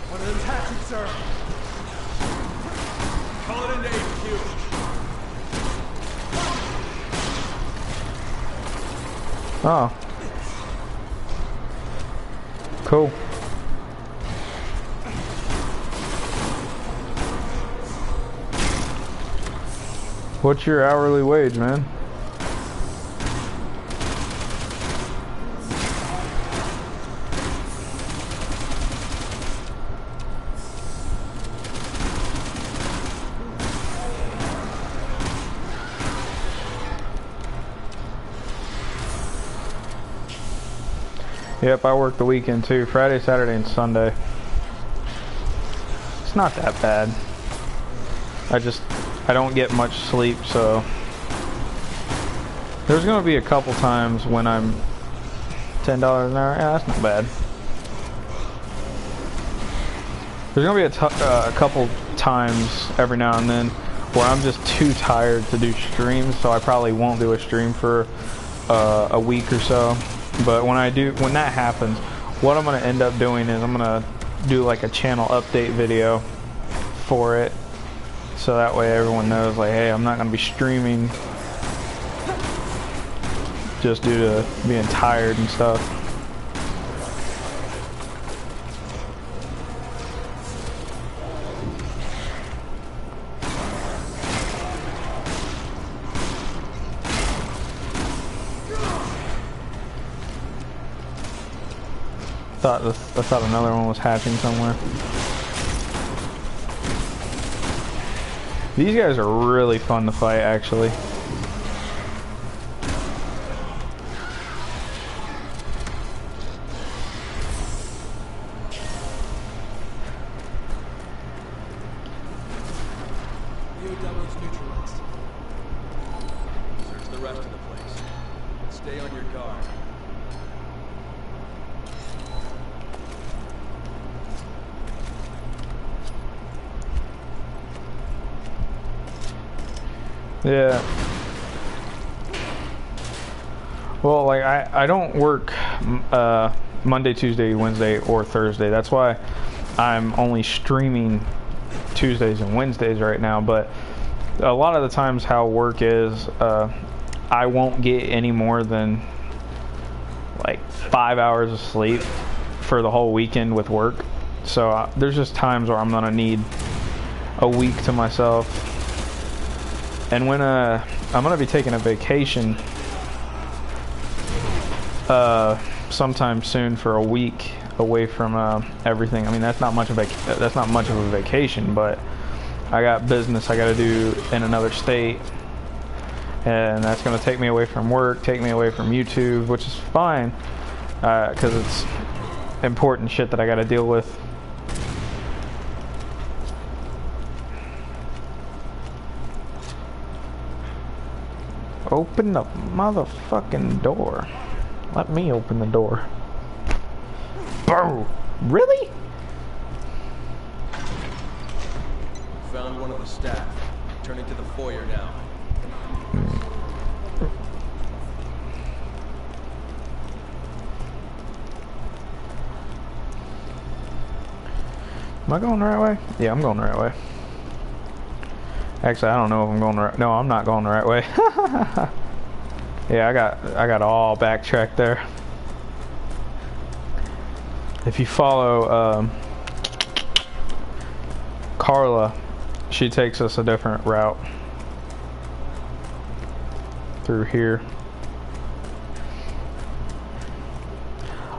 One of them's hatchet, sir. Call it into HQ. Oh. Cool. What's your hourly wage, man? Yep, I work the weekend too. Friday, Saturday, and Sunday. It's not that bad. I don't get much sleep, so there's gonna be a couple times when I'm $10 an hour. Yeah, that's not bad. There's gonna be a couple times every now and then where I'm just too tired to do streams, so I probably won't do a stream for a week or so. But when that happens, what I'm gonna end up doing is I'm gonna do like a channel update video for it. So that way everyone knows, like, hey, I'm not going to be streaming just due to being tired and stuff. I thought another one was hatching somewhere. These guys are really fun to fight, actually. UAW is neutralized. Search the rest of the place. Stay on your guard. Yeah. Well, like I don't work Monday, Tuesday, Wednesday, or Thursday. That's why I'm only streaming Tuesdays and Wednesdays right now. But a lot of the times how work is, I won't get any more than like 5 hours of sleep for the whole weekend with work. So there's just times where I'm gonna need a week to myself. And when I'm gonna be taking a vacation sometime soon for a week away from everything. I mean, that's not much of a vacation, but I got business I gotta do in another state, and that's gonna take me away from work, take me away from YouTube, which is fine, because it's important shit that I gotta deal with. Open the motherfucking door. Let me open the door. Bro, really? Found one of the staff. Turning to the foyer now. Am I going the right way? Yeah, I'm going the right way. Actually, I don't know if I'm going the right. No, I'm not going the right way. Yeah, I got all backtracked there. If you follow Carla, she takes us a different route through here.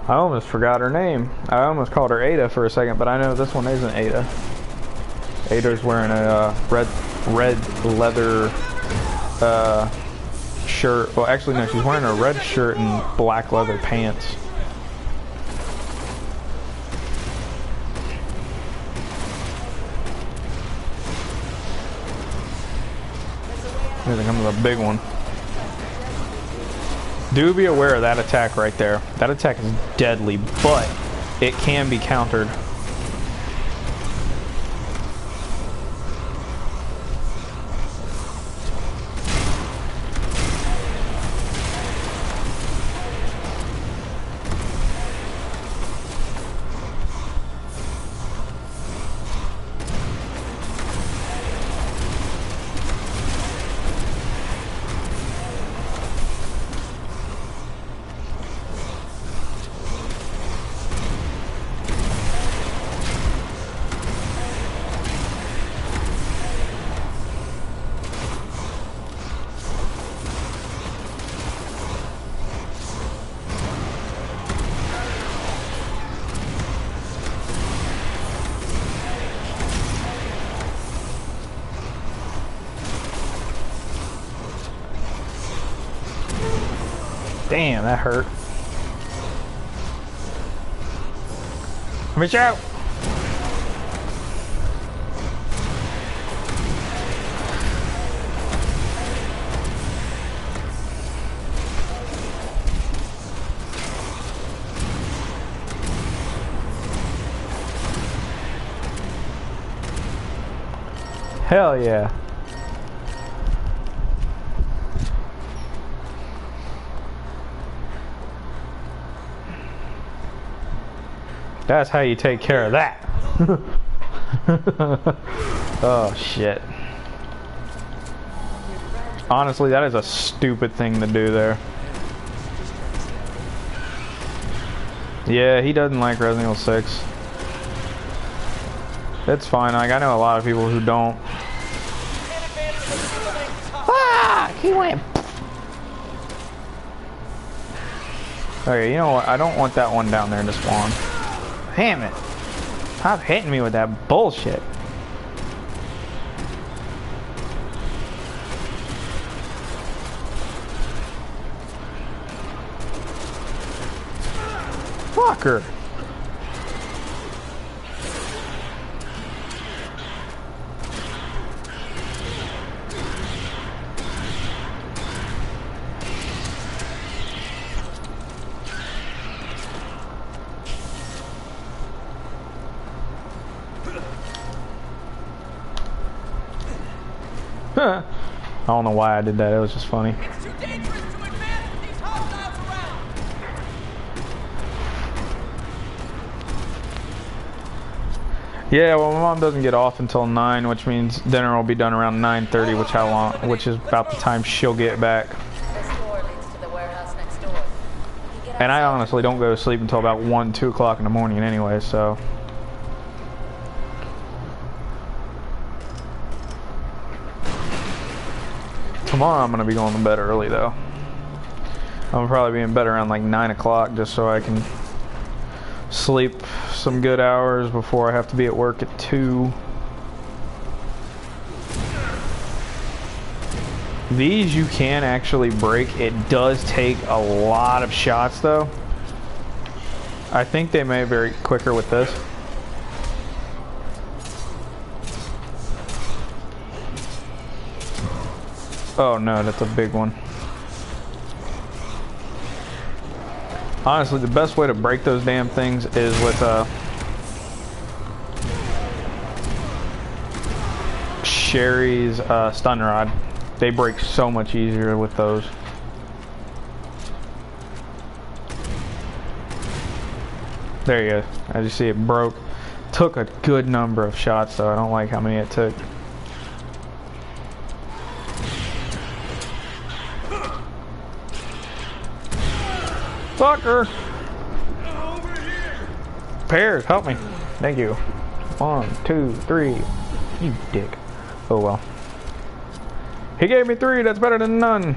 I almost forgot her name. I almost called her Ada for a second, but I know this one isn't Ada. Ada's wearing a red leather shirt. Well, actually, no, she's wearing a red shirt and black leather pants. Here comes a big one. Do be aware of that attack right there. That attack is deadly, but it can be countered. Damn, that hurt. Reach out! Hell yeah. That's how you take care of that. Oh shit. Honestly, that is a stupid thing to do there. Yeah, he doesn't like Resident Evil 6. It's fine. Like, I know a lot of people who don't. Ah! He went. Okay, you know what? I don't want that one down there to spawn. Damn it. Stop hitting me with that bullshit. Fucker. I don't know why I did that. It was just funny. It's too dangerous to advance with these hostiles around. Yeah, well, my mom doesn't get off until 9, which means dinner will be done around 9:30, which is about the time she'll get back. This door leads to the warehouse next door. And I honestly don't go to sleep until about 1, 2 o'clock in the morning anyway, so. Tomorrow I'm going to be going to bed early though. I'm probably be in bed around like 9 o'clock just so I can sleep some good hours before I have to be at work at 2. These you can actually break. It does take a lot of shots though. I think they may be very quicker with this. Oh no, that's a big one. Honestly, the best way to break those damn things is with Sherry's stun rod. They break so much easier with those. There you go. As you see, it broke. Took a good number of shots though. I don't like how many it took. Fucker! Pears, help me. Thank you. 1, 2, 3. You dick. Oh well. He gave me 3, that's better than none.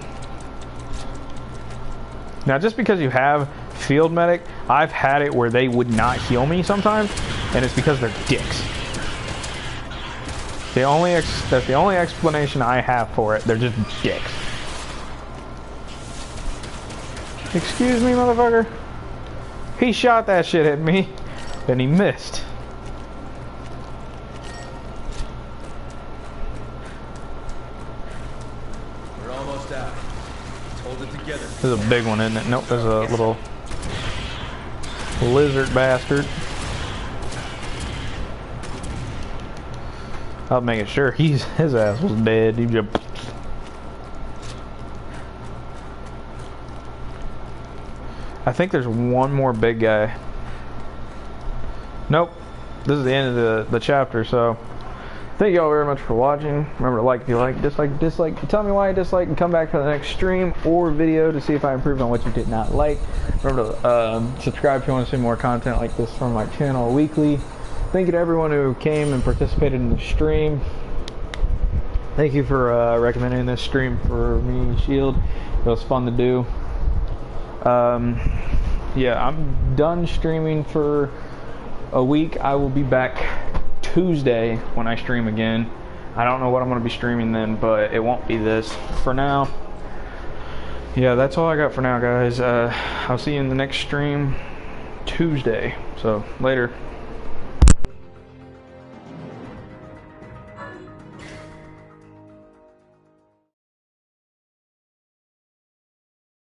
Now just because you have field medic, I've had it where they would not heal me sometimes, and it's because they're dicks. That's the only explanation I have for it. They're just dicks. Excuse me, motherfucker. He shot that shit at me, and he missed. We're almost out. Let's hold it together. There's a big one, isn't it? Nope, there's a little lizard bastard. I was making sure his ass was dead. He just... I think there's one more big guy. Nope. This is the end of the chapter, so thank you all very much for watching. Remember to like if you like, dislike. Tell me why you dislike and come back for the next stream or video to see if I improved on what you did not like. Remember to subscribe if you want to see more content like this from my channel weekly. Thank you to everyone who came and participated in the stream. Thank you for recommending this stream for me, Shield. It was fun to do. Yeah, I'm done streaming for a week. I will be back Tuesday when I stream again. I don't know what I'm going to be streaming then, but it won't be this for now. Yeah, that's all I got for now, guys. I'll see you in the next stream Tuesday. So, later.